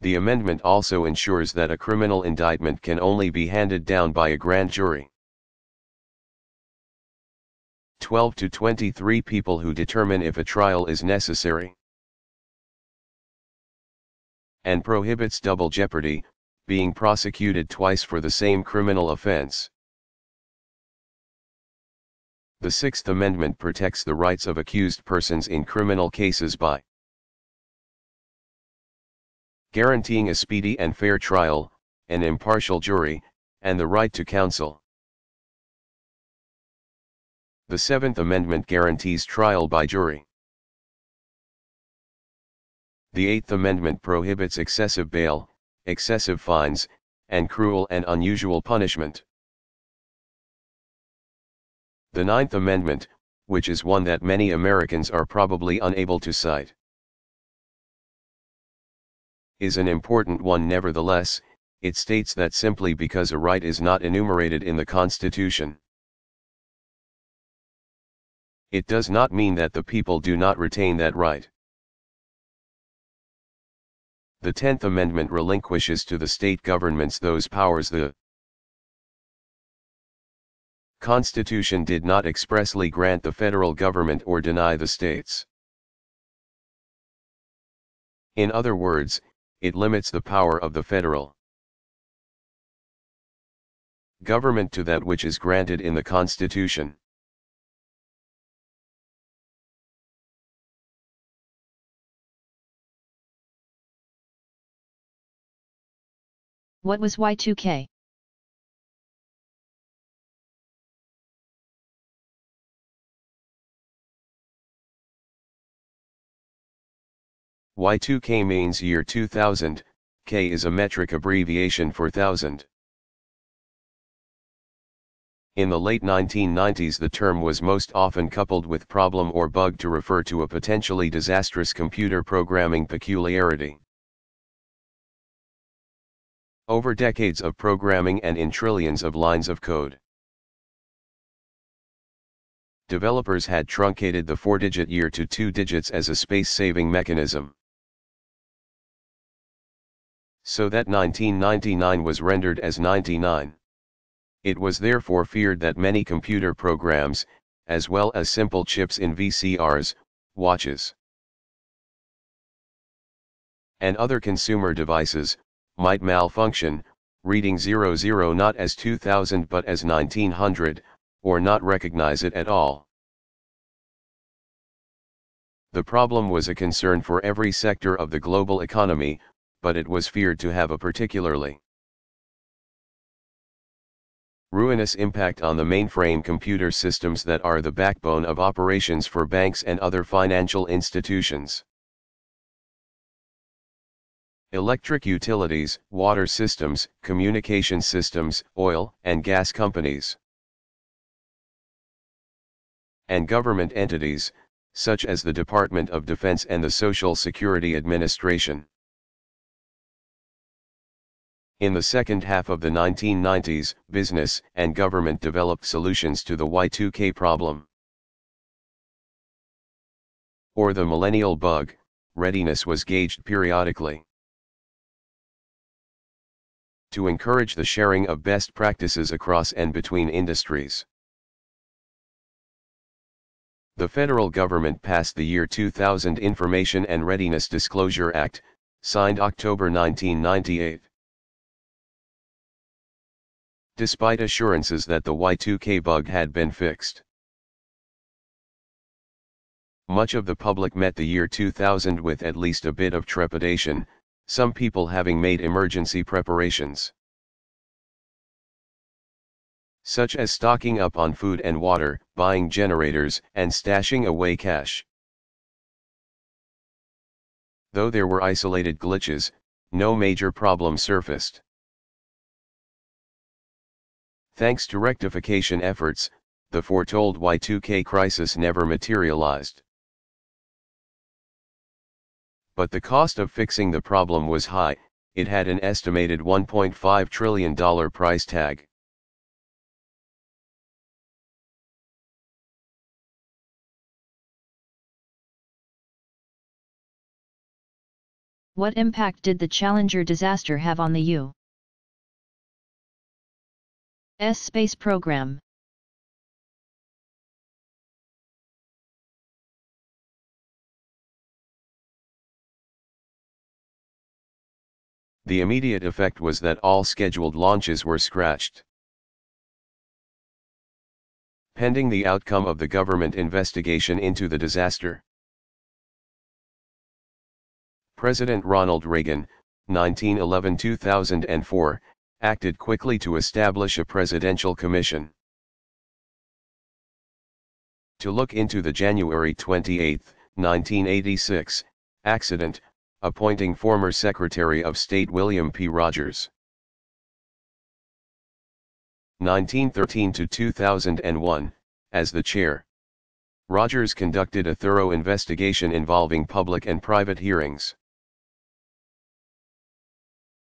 The amendment also ensures that a criminal indictment can only be handed down by a grand jury. 12 to 23 people who determine if a trial is necessary. And prohibits double jeopardy, being prosecuted twice for the same criminal offense. The Sixth Amendment protects the rights of accused persons in criminal cases by guaranteeing a speedy and fair trial, an impartial jury, and the right to counsel. The Seventh Amendment guarantees trial by jury. The Eighth Amendment prohibits excessive bail, excessive fines, and cruel and unusual punishment. The Ninth Amendment, which is one that many Americans are probably unable to cite, is an important one nevertheless. It states that simply because a right is not enumerated in the Constitution, it does not mean that the people do not retain that right. The 10th Amendment relinquishes to the state governments those powers the Constitution did not expressly grant the federal government or deny the states. In other words, it limits the power of the federal government to that which is granted in the Constitution. What was Y2K? Y2K means year 2000, K is a metric abbreviation for thousand. In the late 1990s, the term was most often coupled with problem or bug to refer to a potentially disastrous computer programming peculiarity. Over decades of programming and in trillions of lines of code, developers had truncated the 4-digit year to 2 digits as a space-saving mechanism, so that 1999 was rendered as 99. It was therefore feared that many computer programs, as well as simple chips in VCRs, watches, and other consumer devices, might malfunction, reading 00 not as 2000 but as 1900, or not recognize it at all. The problem was a concern for every sector of the global economy, but it was feared to have a particularly ruinous impact on the mainframe computer systems that are the backbone of operations for banks and other financial institutions, electric utilities, water systems, communication systems, oil and gas companies, and government entities, such as the Department of Defense and the Social Security Administration. In the second half of the 1990s, business and government developed solutions to the Y2K problem, or the millennial bug. Readiness was gauged periodically to encourage the sharing of best practices across and between industries. The federal government passed the year 2000 Information and Readiness Disclosure Act, signed October 1998. Despite assurances that the Y2K bug had been fixed, much of the public met the year 2000 with at least a bit of trepidation, some people having made emergency preparations, such as stocking up on food and water, buying generators, and stashing away cash. Though there were isolated glitches, no major problem surfaced. Thanks to rectification efforts, the foretold Y2K crisis never materialized. But the cost of fixing the problem was high. It had an estimated $1.5 trillion price tag. What impact did the Challenger disaster have on the U.S. space program? The immediate effect was that all scheduled launches were scratched. Pending the outcome of the government investigation into the disaster, President Ronald Reagan, 1911-2004, acted quickly to establish a presidential commission to look into the January 28, 1986, accident, appointing former Secretary of State William P. Rogers. 1913-2001, as the chair. Rogers conducted a thorough investigation involving public and private hearings.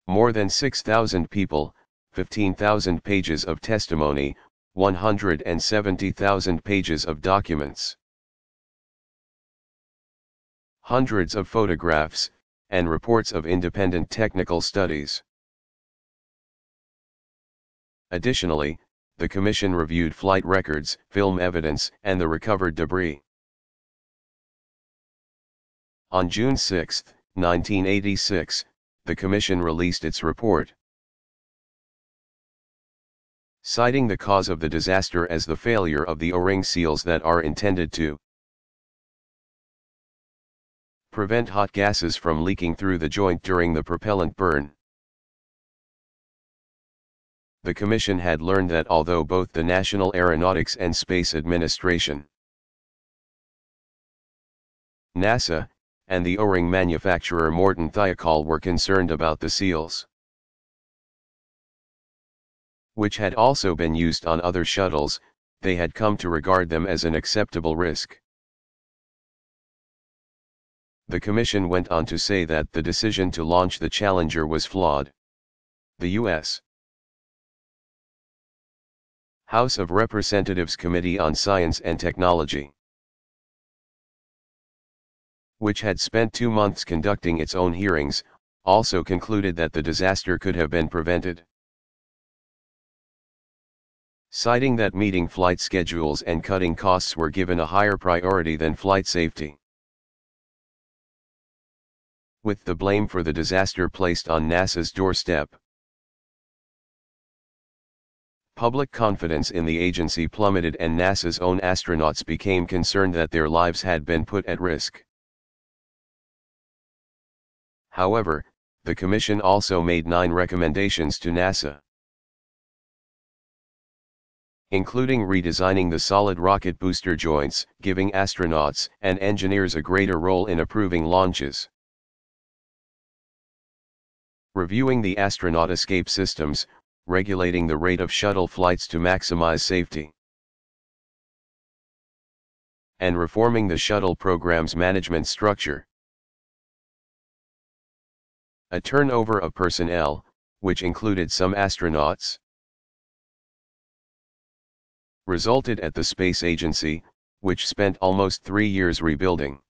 More than 6,000 people, 15,000 pages of testimony, 170,000 pages of documents, hundreds of photographs, and reports of independent technical studies. Additionally, the Commission reviewed flight records, film evidence, and the recovered debris. On June 6, 1986, the Commission released its report, citing the cause of the disaster as the failure of the O-ring seals that are intended to prevent hot gases from leaking through the joint during the propellant burn. The Commission had learned that although both the National Aeronautics and Space Administration, NASA, and the O-ring manufacturer Morton Thiokol were concerned about the seals, which had also been used on other shuttles, they had come to regard them as an acceptable risk. The Commission went on to say that the decision to launch the Challenger was flawed. The U.S. House of Representatives Committee on Science and Technology, which had spent 2 months conducting its own hearings, also concluded that the disaster could have been prevented, citing that meeting flight schedules and cutting costs were given a higher priority than flight safety. With the blame for the disaster placed on NASA's doorstep, public confidence in the agency plummeted and NASA's own astronauts became concerned that their lives had been put at risk. However, the Commission also made 9 recommendations to NASA, including redesigning the solid rocket booster joints, giving astronauts and engineers a greater role in approving launches, reviewing the astronaut escape systems, regulating the rate of shuttle flights to maximize safety, and reforming the shuttle program's management structure. A turnover of personnel, which included some astronauts, resulted at the space agency, which spent almost 3 years rebuilding.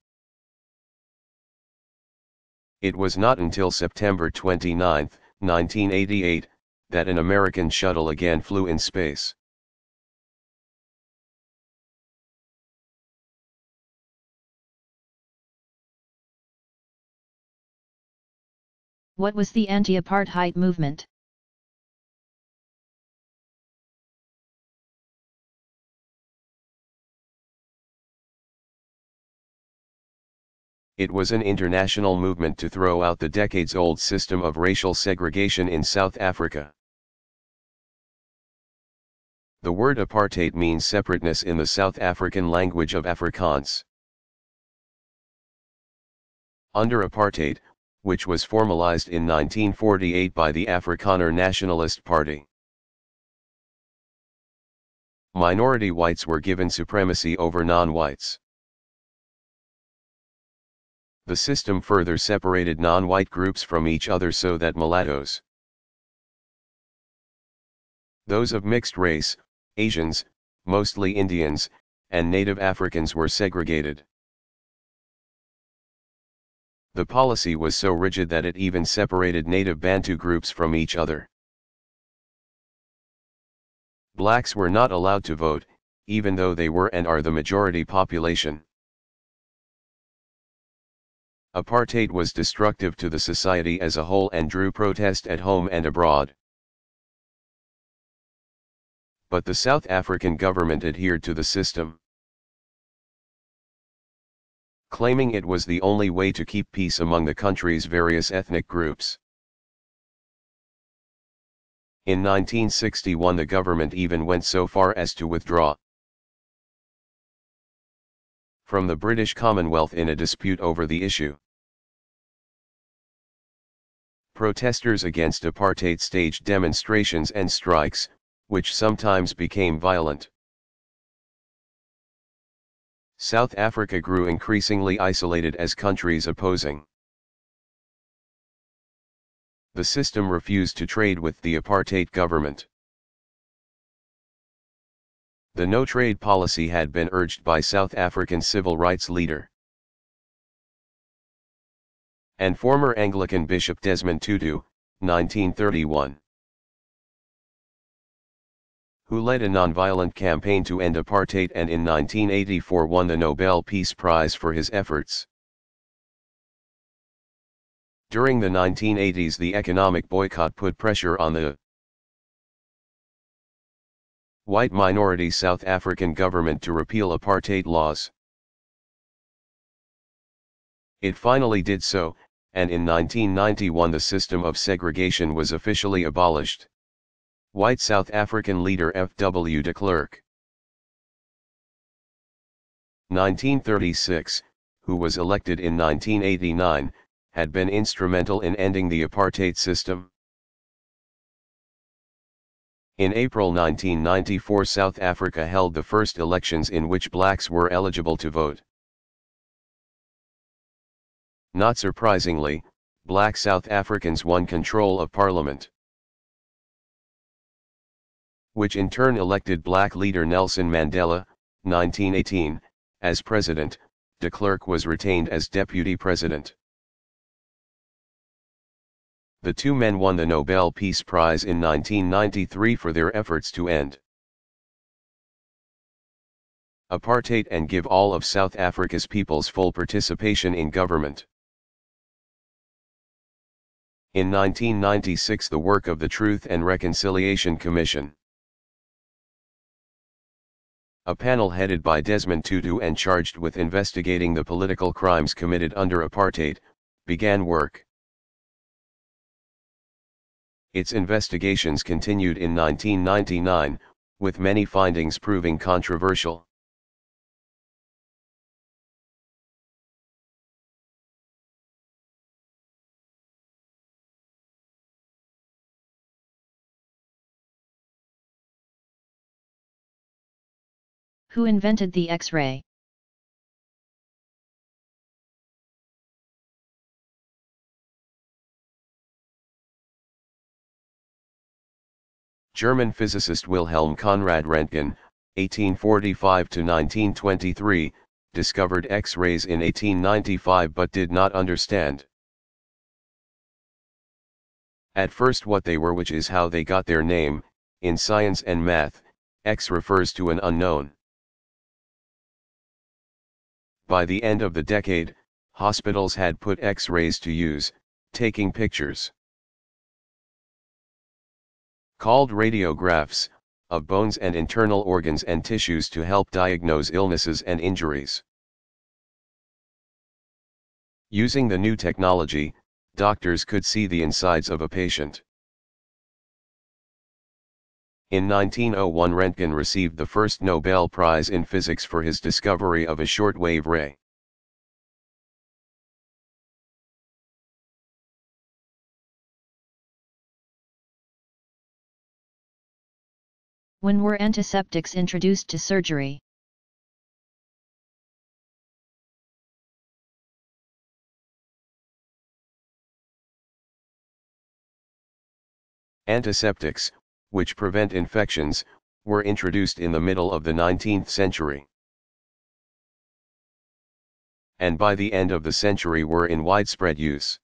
It was not until September 29, 1988, that an American shuttle again flew in space. What was the anti-apartheid movement? It was an international movement to throw out the decades-old system of racial segregation in South Africa. The word apartheid means separateness in the South African language of Afrikaans. Under apartheid, which was formalized in 1948 by the Afrikaner Nationalist Party. Minority whites were given supremacy over non-whites. The system further separated non-white groups from each other so that mulattoes, those of mixed race, Asians, mostly Indians, and Native Africans were segregated. The policy was so rigid that it even separated native Bantu groups from each other. Blacks were not allowed to vote, even though they were and are the majority population. Apartheid was destructive to the society as a whole and drew protest at home and abroad. But the South African government adhered to the system, claiming it was the only way to keep peace among the country's various ethnic groups. In 1961 the government even went so far as to withdraw from the British Commonwealth in a dispute over the issue. Protesters against apartheid staged demonstrations and strikes, which sometimes became violent. South Africa grew increasingly isolated as countries opposing the system refused to trade with the apartheid government. The no-trade policy had been urged by South African civil rights leader and former Anglican Bishop Desmond Tutu, 1931, who led a nonviolent campaign to end apartheid and in 1984 won the Nobel Peace Prize for his efforts. During the 1980s the economic boycott put pressure on the white minority South African government to repeal apartheid laws. It finally did so, and in 1991 the system of segregation was officially abolished. White South African leader F.W. de Klerk, 1936, who was elected in 1989, had been instrumental in ending the apartheid system. In April 1994 South Africa held the first elections in which blacks were eligible to vote. Not surprisingly, black South Africans won control of parliament, which in turn elected black leader Nelson Mandela, 1918, as president. De Klerk was retained as deputy president. The two men won the Nobel Peace Prize in 1993 for their efforts to end apartheid and give all of South Africa's peoples full participation in government. In 1996 the work of the Truth and Reconciliation Commission, a panel headed by Desmond Tutu and charged with investigating the political crimes committed under apartheid, began work. Its investigations continued in 1999, with many findings proving controversial. Who invented the X-ray? German physicist Wilhelm Conrad Röntgen, 1845–1923, discovered X-rays in 1895 but did not understand at first what they were, which is how they got their name. In science and math, X refers to an unknown. By the end of the decade, hospitals had put X-rays to use, taking pictures called radiographs of bones and internal organs and tissues to help diagnose illnesses and injuries. Using the new technology, doctors could see the insides of a patient. In 1901 Röntgen received the first Nobel Prize in Physics for his discovery of a shortwave ray. When were antiseptics introduced to surgery? Antiseptics, which prevent infections, were introduced in the middle of the 19th century. And by the end of the century were in widespread use.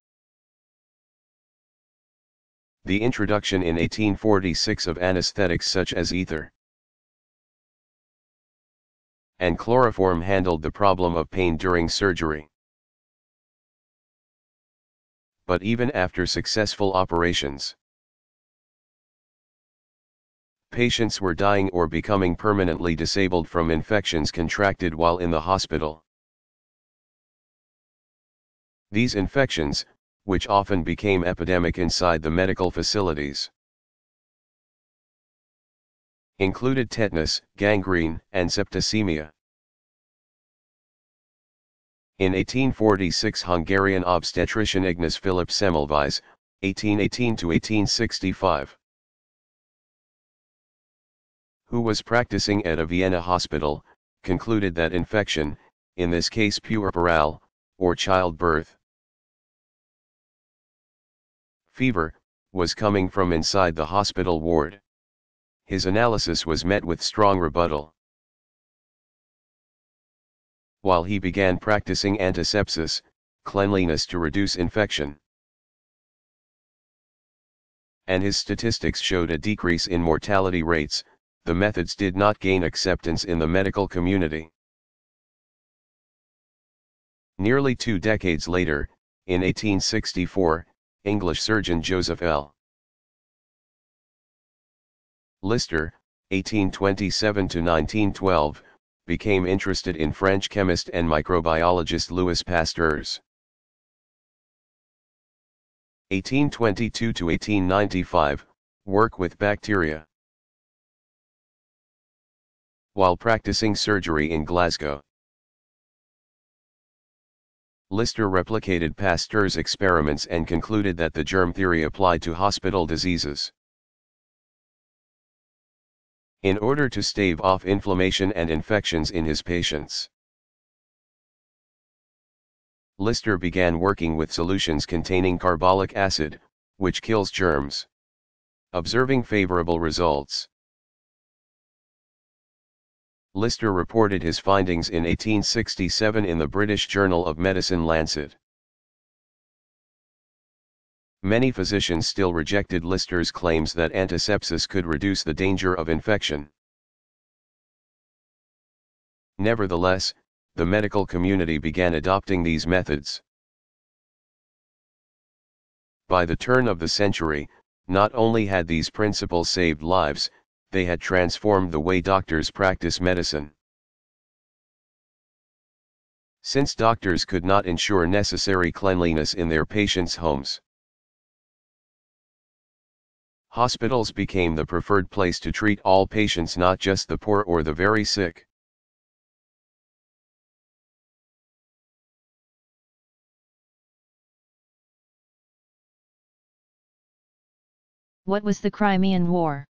The introduction in 1846 of anesthetics such as ether and chloroform handled the problem of pain during surgery. But even after successful operations, patients were dying or becoming permanently disabled from infections contracted while in the hospital. These infections, which often became epidemic inside the medical facilities, included tetanus, gangrene, and septicemia. In 1846 Hungarian obstetrician Ignaz Philipp Semmelweis, 1818–1865, who was practicing at a Vienna hospital, concluded that infection, in this case puerperal, or childbirth fever, was coming from inside the hospital ward. His analysis was met with strong rebuttal. While he began practicing antisepsis, cleanliness to reduce infection, and his statistics showed a decrease in mortality rates, the methods did not gain acceptance in the medical community. Nearly 2 decades later, in 1864, English surgeon Joseph L. Lister, 1827–1912, became interested in French chemist and microbiologist Louis Pasteur's 1822–1895 work with bacteria. While practicing surgery in Glasgow, Lister replicated Pasteur's experiments and concluded that the germ theory applied to hospital diseases. In order to stave off inflammation and infections in his patients, Lister began working with solutions containing carbolic acid, which kills germs, observing favorable results. Lister reported his findings in 1867 in the British Journal of Medicine Lancet. Many physicians still rejected Lister's claims that antisepsis could reduce the danger of infection. Nevertheless, the medical community began adopting these methods. By the turn of the century, not only had these principles saved lives, they had transformed the way doctors practice medicine. Since doctors could not ensure necessary cleanliness in their patients' homes, hospitals became the preferred place to treat all patients, not just the poor or the very sick. What was the Crimean War?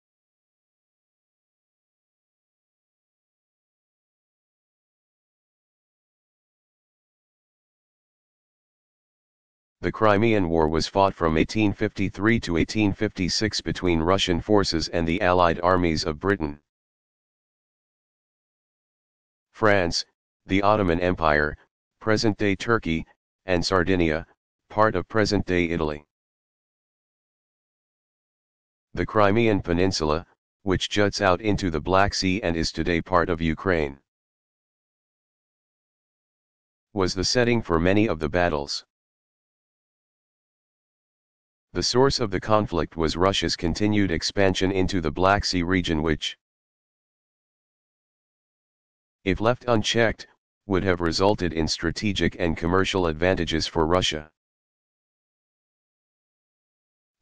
The Crimean War was fought from 1853 to 1856 between Russian forces and the Allied armies of Britain, France, the Ottoman Empire, present-day Turkey, and Sardinia, part of present-day Italy. The Crimean Peninsula, which juts out into the Black Sea and is today part of Ukraine, was the setting for many of the battles. The source of the conflict was Russia's continued expansion into the Black Sea region, which, if left unchecked, would have resulted in strategic and commercial advantages for Russia.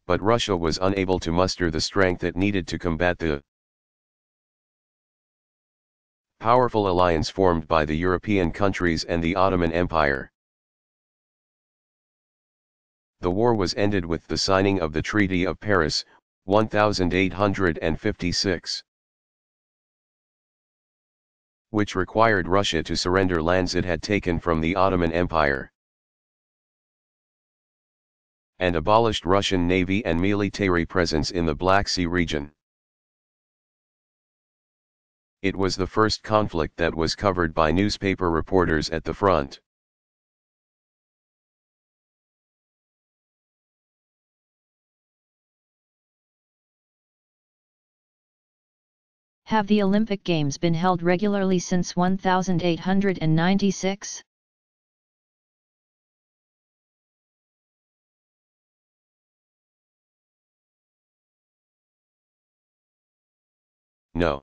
But Russia was unable to muster the strength it needed to combat the powerful alliance formed by the European countries and the Ottoman Empire. The war was ended with the signing of the Treaty of Paris, 1856. which required Russia to surrender lands it had taken from the Ottoman Empire, and abolished Russian navy and military presence in the Black Sea region. It was the first conflict that was covered by newspaper reporters at the front. Have the Olympic Games been held regularly since 1896? No.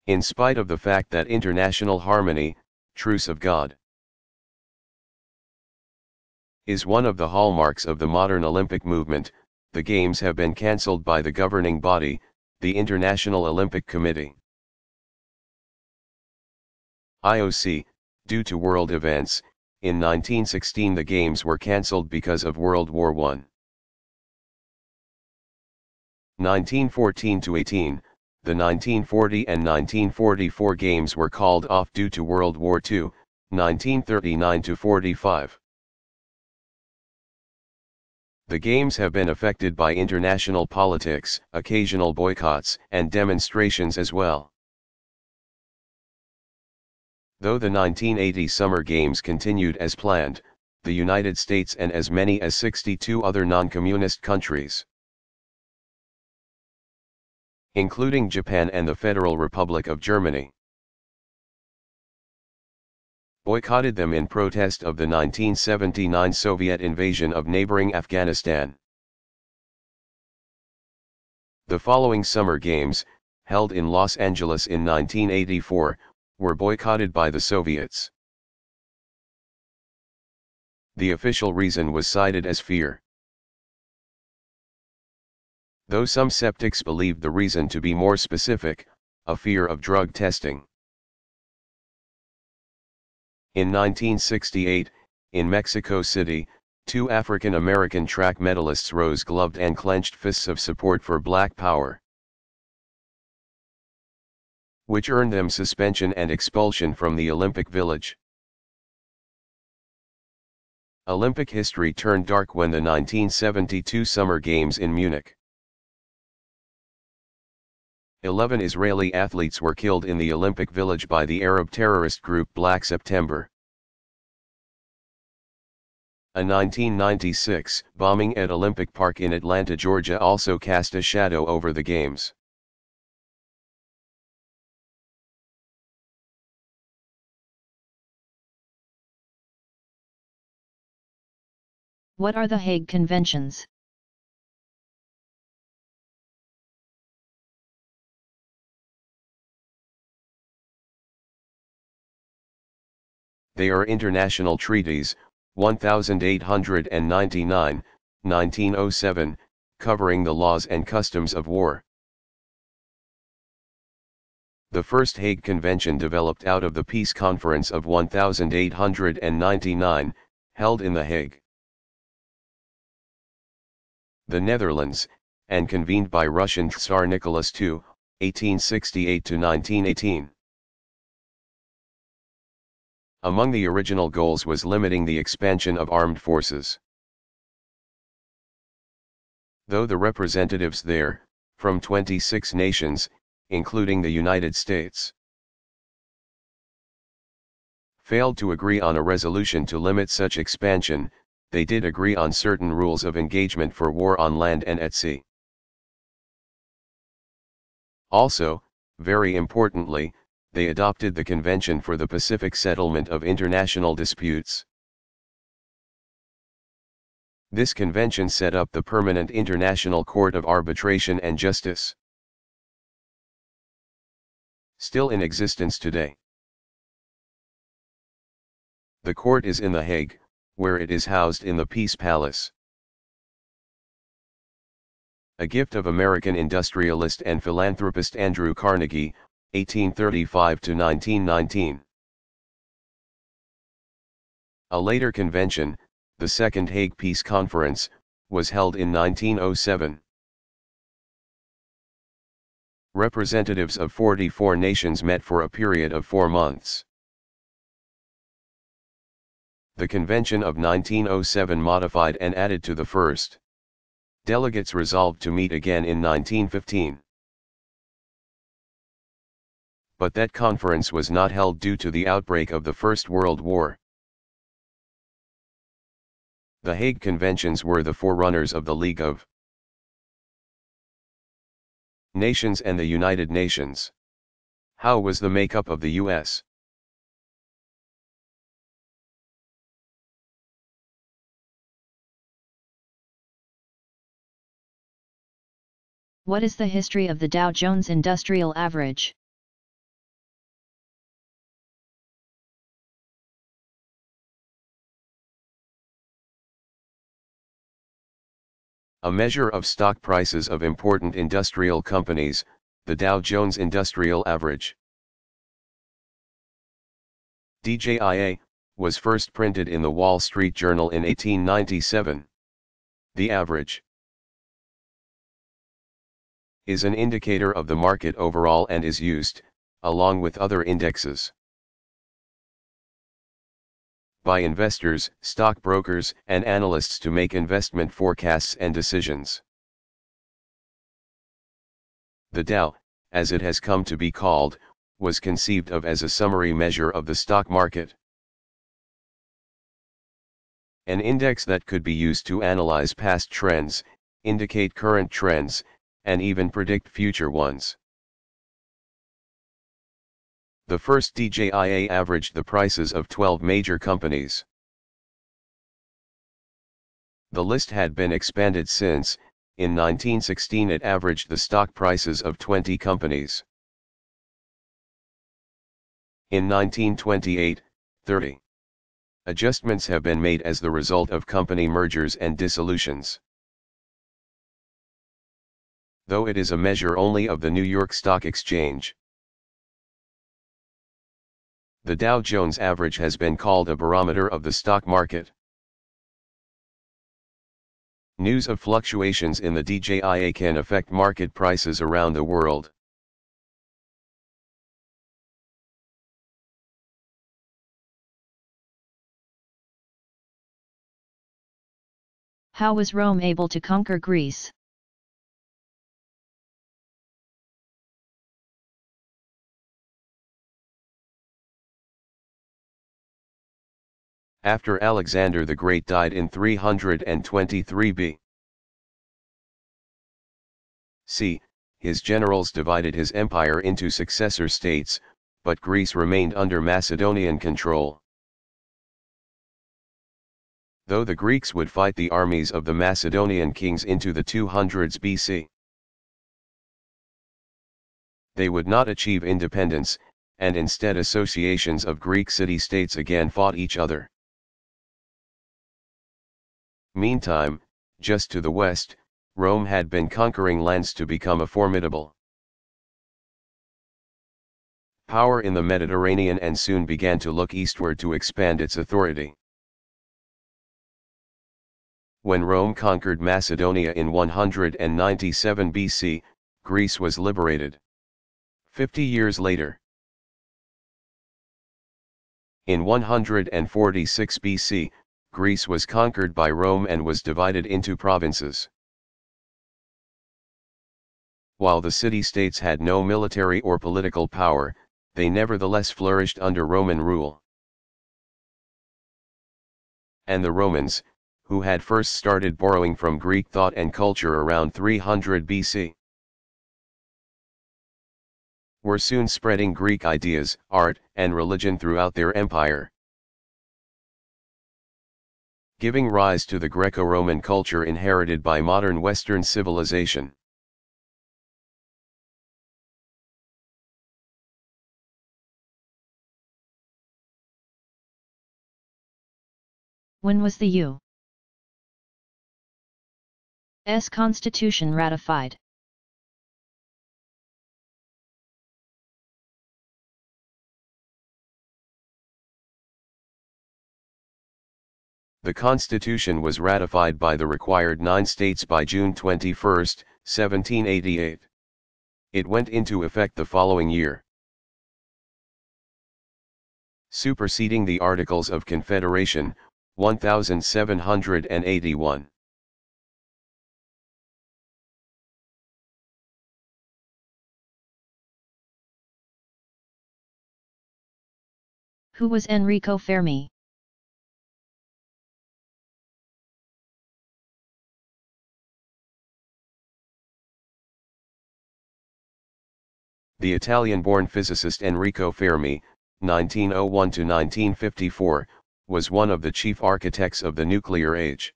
In spite of the fact that international harmony, truce of God, is one of the hallmarks of the modern Olympic movement, the Games have been cancelled by the governing body, the International Olympic Committee. IOC, due to world events. In 1916 the Games were cancelled because of World War I. 1914-18, the 1940 and 1944 Games were called off due to World War II, 1939-45. The Games have been affected by international politics, occasional boycotts, and demonstrations as well. Though the 1980 Summer Games continued as planned, the United States and as many as 62 other non-communist countries, including Japan and the Federal Republic of Germany, boycotted them in protest of the 1979 Soviet invasion of neighboring Afghanistan. The following Summer Games, held in Los Angeles in 1984, were boycotted by the Soviets. The official reason was cited as fear, though some skeptics believed the reason to be more specific, a fear of drug testing. In 1968, in Mexico City, two African American track medalists rose gloved and clenched fists of support for Black Power, which earned them suspension and expulsion from the Olympic Village. Olympic history turned dark when the 1972 Summer Games in Munich. 11 Israeli athletes were killed in the Olympic Village by the Arab terrorist group Black September. A 1996 bombing at Olympic Park in Atlanta, Georgia also cast a shadow over the Games. What are the Hague Conventions? They are international treaties, 1899, 1907, covering the laws and customs of war. The first Hague Convention developed out of the Peace Conference of 1899, held in The Hague, the Netherlands, and convened by Russian Tsar Nicholas II, 1868-1918. Among the original goals was limiting the expansion of armed forces. Though the representatives there, from 26 nations, including the United States, failed to agree on a resolution to limit such expansion, they did agree on certain rules of engagement for war on land and at sea. Also, very importantly, they adopted the Convention for the Pacific Settlement of International Disputes. This convention set up the Permanent International Court of Arbitration and Justice, still in existence today. The court is in The Hague, where it is housed in the Peace Palace. A gift of American industrialist and philanthropist Andrew Carnegie, 1835-1919. A later convention, the Second Hague Peace Conference, was held in 1907. Representatives of 44 nations met for a period of 4 months. The Convention of 1907 modified and added to the first. Delegates resolved to meet again in 1915. But that conference was not held due to the outbreak of the First World War. The Hague Conventions were the forerunners of the League of Nations and the United Nations. How was the makeup of the U.S.? What is the history of the Dow Jones Industrial Average? A measure of stock prices of important industrial companies, the Dow Jones Industrial Average. DJIA, was first printed in the Wall Street Journal in 1897. The average is an indicator of the market overall and is used, along with other indexes, by investors, stockbrokers, and analysts to make investment forecasts and decisions. The Dow, as it has come to be called, was conceived of as a summary measure of the stock market. An index that could be used to analyze past trends, indicate current trends, and even predict future ones. The first DJIA averaged the prices of 12 major companies. The list had been expanded since, in 1916 it averaged the stock prices of 20 companies. In 1928, 30 adjustments have been made as the result of company mergers and dissolutions. Though it is a measure only of the New York Stock Exchange. The Dow Jones average has been called a barometer of the stock market. News of fluctuations in the DJIA can affect market prices around the world. How was Rome able to conquer Greece? After Alexander the Great died in 323 B.C., his generals divided his empire into successor states, but Greece remained under Macedonian control. Though the Greeks would fight the armies of the Macedonian kings into the 200s BC, they would not achieve independence, and instead associations of Greek city-states again fought each other. Meantime, just to the west, Rome had been conquering lands to become a formidable power in the Mediterranean and soon began to look eastward to expand its authority. When Rome conquered Macedonia in 197 BC, Greece was liberated. 50 years later, in 146 BC, Greece was conquered by Rome and was divided into provinces. While the city-states had no military or political power, they nevertheless flourished under Roman rule. And the Romans, who had first started borrowing from Greek thought and culture around 300 BC, were soon spreading Greek ideas, art, and religion throughout their empire, giving rise to the Greco-Roman culture inherited by modern Western civilization. When was the U.S. Constitution ratified? The Constitution was ratified by the required 9 states by June 21, 1788. It went into effect the following year, superseding the Articles of Confederation, 1781. Who was Enrico Fermi? The Italian-born physicist Enrico Fermi, 1901 to 1954, was one of the chief architects of the nuclear age.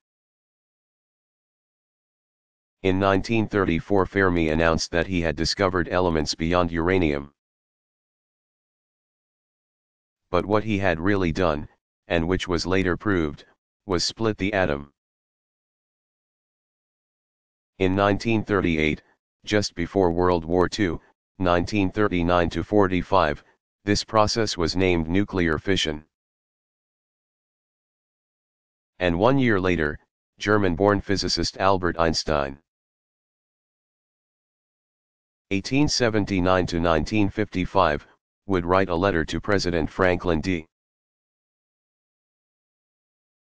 In 1934 Fermi announced that he had discovered elements beyond uranium. But what he had really done, and which was later proved, was split the atom. In 1938, just before World War II, 1939 to 45, this process was named nuclear fission. And 1 year later, German-born physicist Albert Einstein, 1879 to 1955, would write a letter to President Franklin D.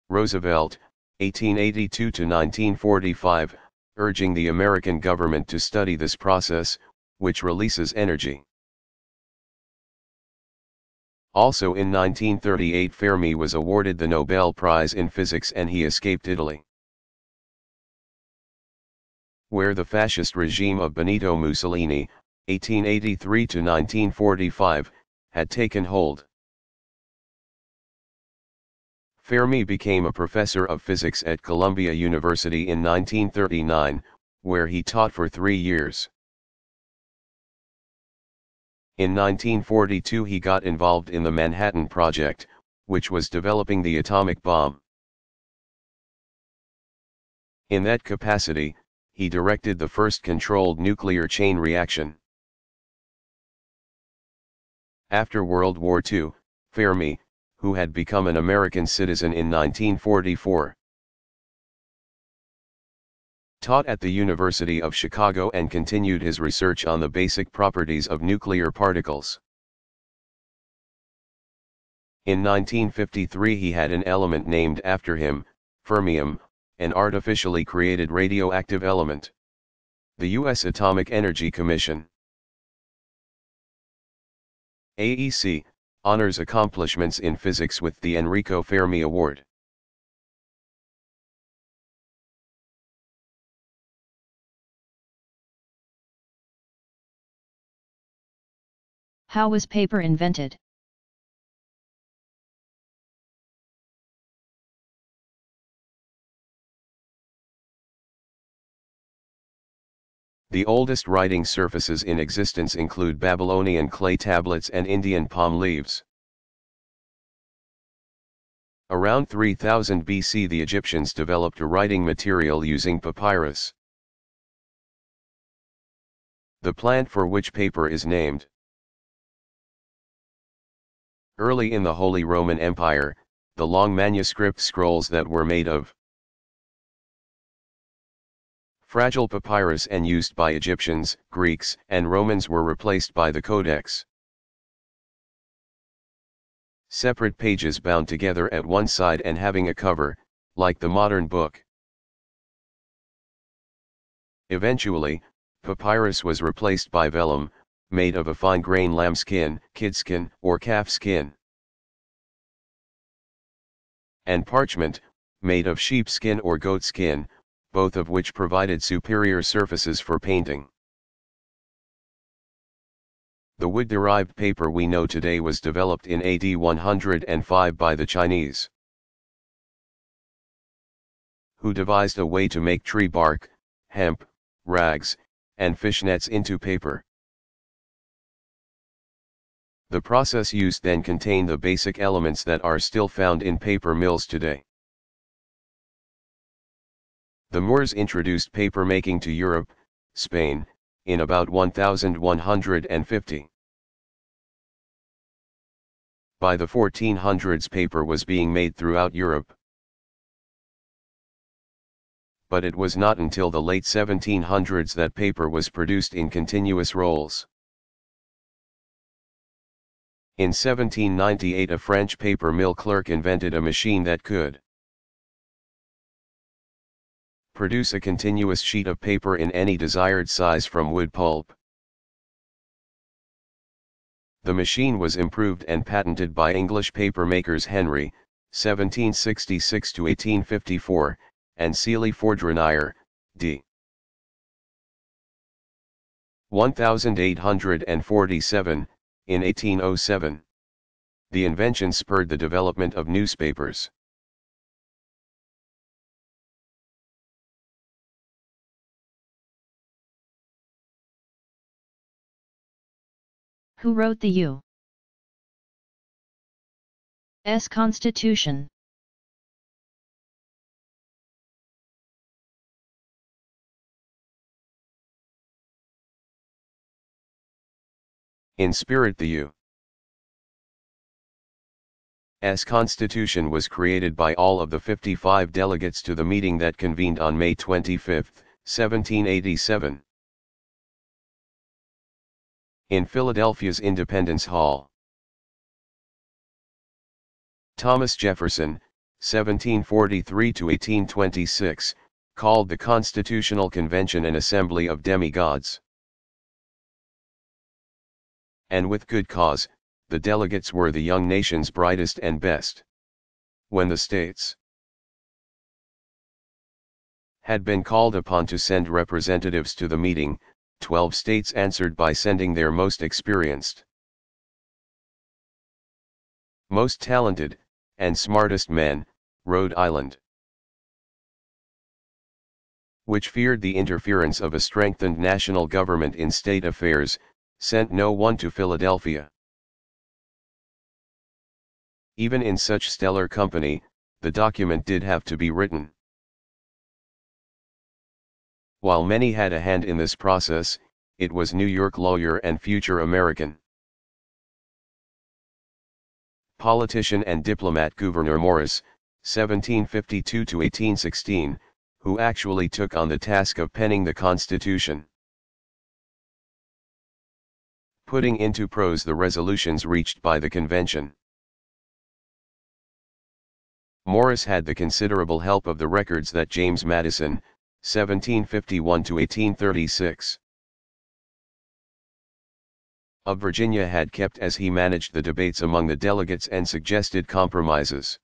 Roosevelt, 1882 to 1945, urging the American government to study this process, which releases energy. Also in 1938 Fermi was awarded the Nobel Prize in Physics and he escaped Italy, where the fascist regime of Benito Mussolini, 1883 to 1945, had taken hold. Fermi became a professor of physics at Columbia University in 1939, where he taught for 3 years. In 1942 he got involved in the Manhattan Project, which was developing the atomic bomb. In that capacity, he directed the first controlled nuclear chain reaction. After World War II, Fermi, who had become an American citizen in 1944, taught at the University of Chicago and continued his research on the basic properties of nuclear particles. In 1953 he had an element named after him, fermium, an artificially created radioactive element. The U.S. Atomic Energy Commission, AEC, honors accomplishments in physics with the Enrico Fermi Award. How was paper invented? The oldest writing surfaces in existence include Babylonian clay tablets and Indian palm leaves. Around 3000 BC the Egyptians developed a writing material using papyrus, the plant for which paper is named. Early in the Holy Roman Empire, the long manuscript scrolls that were made of fragile papyrus and used by Egyptians, Greeks, and Romans were replaced by the codex. Separate pages bound together at one side and having a cover, like the modern book. Eventually, papyrus was replaced by vellum, made of a fine-grained lambskin, kidskin, or calfskin, and parchment, made of sheepskin or goatskin, both of which provided superior surfaces for painting. The wood-derived paper we know today was developed in AD 105 by the Chinese, who devised a way to make tree bark, hemp, rags, and fish nets into paper. The process used then contained the basic elements that are still found in paper mills today. The Moors introduced paper making to Europe, Spain, in about 1150. By the 1400s paper was being made throughout Europe. but it was not until the late 1700s that paper was produced in continuous rolls. In 1798 a French paper mill clerk invented a machine that could produce a continuous sheet of paper in any desired size from wood pulp. The machine was improved and patented by English paper makers Henry, 1766 to 1854, and Seely Fordrenier, d. 1847, in 1807. The invention spurred the development of newspapers. Who wrote the U.S. Constitution? In spirit, the U.S. Constitution was created by all of the 55 delegates to the meeting that convened on May 25, 1787. In Philadelphia's Independence Hall. Thomas Jefferson, 1743 to 1826, called the Constitutional Convention an assembly of demigods. And with good cause, the delegates were the young nation's brightest and best. When the states had been called upon to send representatives to the meeting, 12 states answered by sending their most experienced, most talented, and smartest men, Rhode Island, which feared the interference of a strengthened national government in state affairs, sent no one to Philadelphia. Even in such stellar company, the document did have to be written. While many had a hand in this process, it was New York lawyer and future American politician and diplomat Gouverneur Morris, 1752 to 1816, who actually took on the task of penning the Constitution, putting into prose the resolutions reached by the convention. Morris had the considerable help of the records that James Madison, 1751 to 1836, of Virginia had kept as he managed the debates among the delegates and suggested compromises.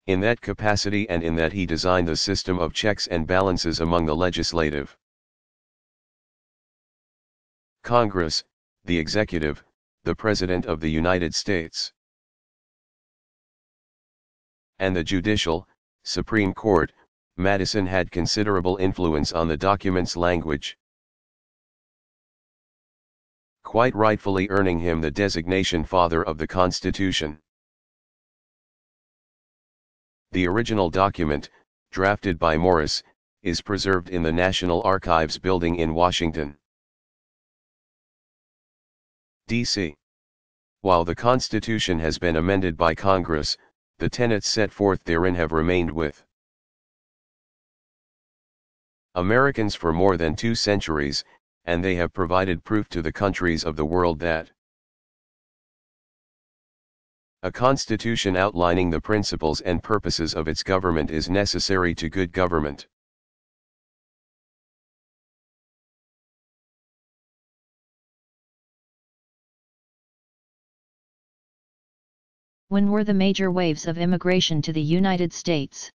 In that capacity and in that he designed the system of checks and balances among the legislative, Congress, the executive, the President of the United States, and the judicial, Supreme Court. Madison had considerable influence on the document's language, quite rightfully earning him the designation Father of the Constitution. The original document, drafted by Morris, is preserved in the National Archives building in Washington, D.C. While the Constitution has been amended by Congress, the tenets set forth therein have remained with Americans for more than 2 centuries, and they have provided proof to the countries of the world that a constitution outlining the principles and purposes of its government is necessary to good government. When were the major waves of immigration to the United States?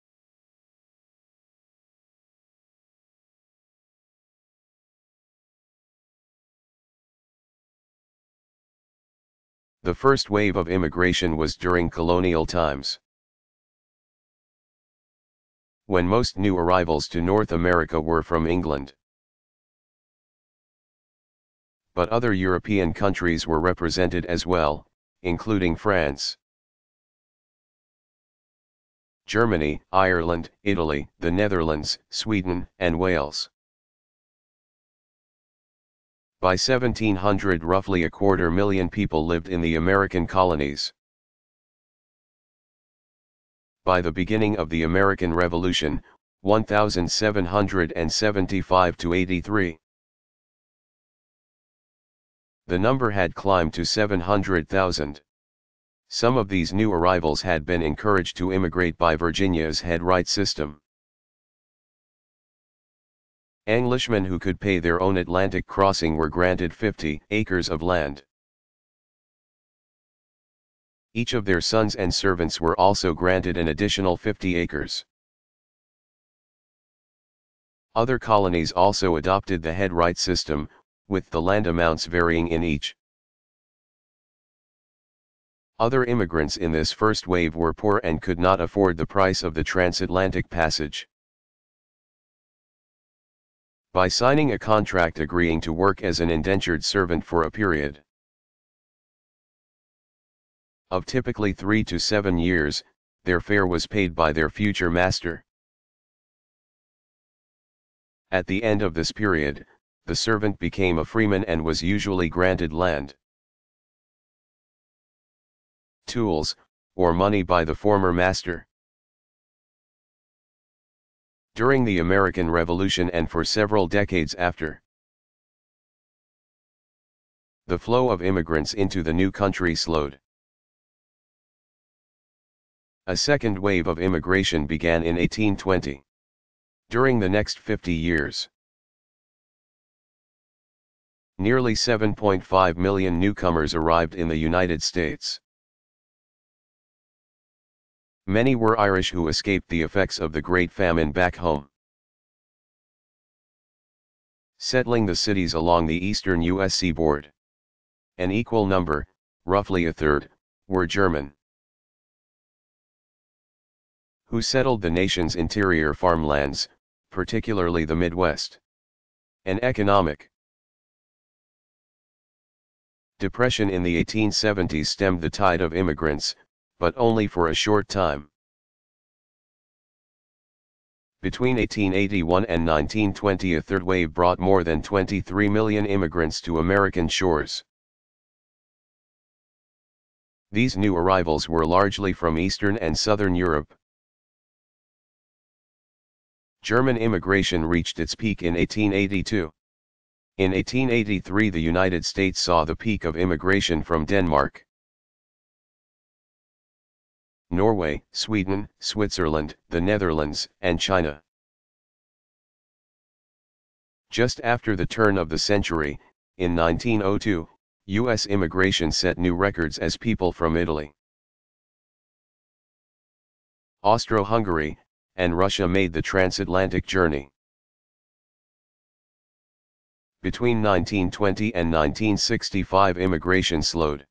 The first wave of immigration was during colonial times, when most new arrivals to North America were from England. But other European countries were represented as well, including France, Germany, Ireland, Italy, the Netherlands, Sweden, and Wales. By 1700 roughly 250,000 people lived in the American colonies. By the beginning of the American Revolution, 1775 to 83. The number had climbed to 700,000. Some of these new arrivals had been encouraged to immigrate by Virginia's head right system. Englishmen who could pay their own Atlantic crossing were granted 50 acres of land. Each of their sons and servants were also granted an additional 50 acres. Other colonies also adopted the head right system, with the land amounts varying in each. Other immigrants in this first wave were poor and could not afford the price of the transatlantic passage. By signing a contract agreeing to work as an indentured servant for a period of typically 3 to 7 years, their fare was paid by their future master. At the end of this period, the servant became a freeman and was usually granted land, tools, or money by the former master. During the American Revolution and for several decades after, the flow of immigrants into the new country slowed. A second wave of immigration began in 1820. During the next 50 years, nearly 7.5 million newcomers arrived in the United States. Many were Irish who escaped the effects of the Great Famine back home, settling the cities along the eastern U.S. seaboard. An equal number, roughly a third, were German, who settled the nation's interior farmlands, particularly the Midwest. An economic depression in the 1870s stemmed the tide of immigrants, but only for a short time. Between 1881 and 1920, a third wave brought more than 23 million immigrants to American shores. These new arrivals were largely from Eastern and Southern Europe. German immigration reached its peak in 1882. In 1883, the United States saw the peak of immigration from Denmark, Norway, Sweden, Switzerland, the Netherlands, and China. Just after the turn of the century, in 1902, U.S. immigration set new records as people from Italy, Austro-Hungary, and Russia made the transatlantic journey. Between 1920 and 1965, immigration slowed.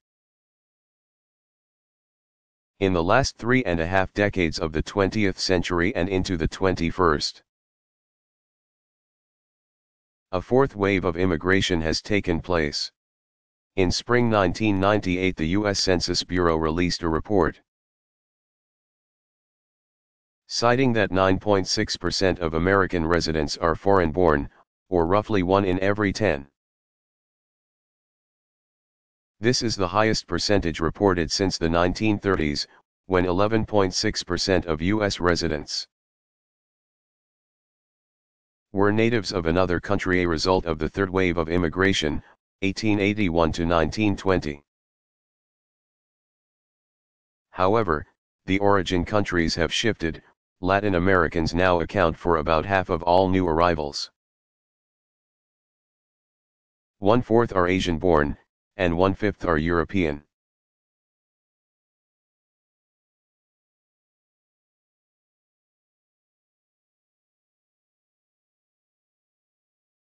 In the last 3.5 decades of the 20th century and into the 21st, a fourth wave of immigration has taken place. In spring 1998, the U.S. Census Bureau released a report citing that 9.6% of American residents are foreign-born, or roughly 1 in every 10. This is the highest percentage reported since the 1930s, when 11.6% of U.S. residents were natives of another country, a result of the third wave of immigration, 1881 to 1920. However, the origin countries have shifted. Latin Americans now account for about half of all new arrivals. 1/4 are Asian-born, and 1/5 are European.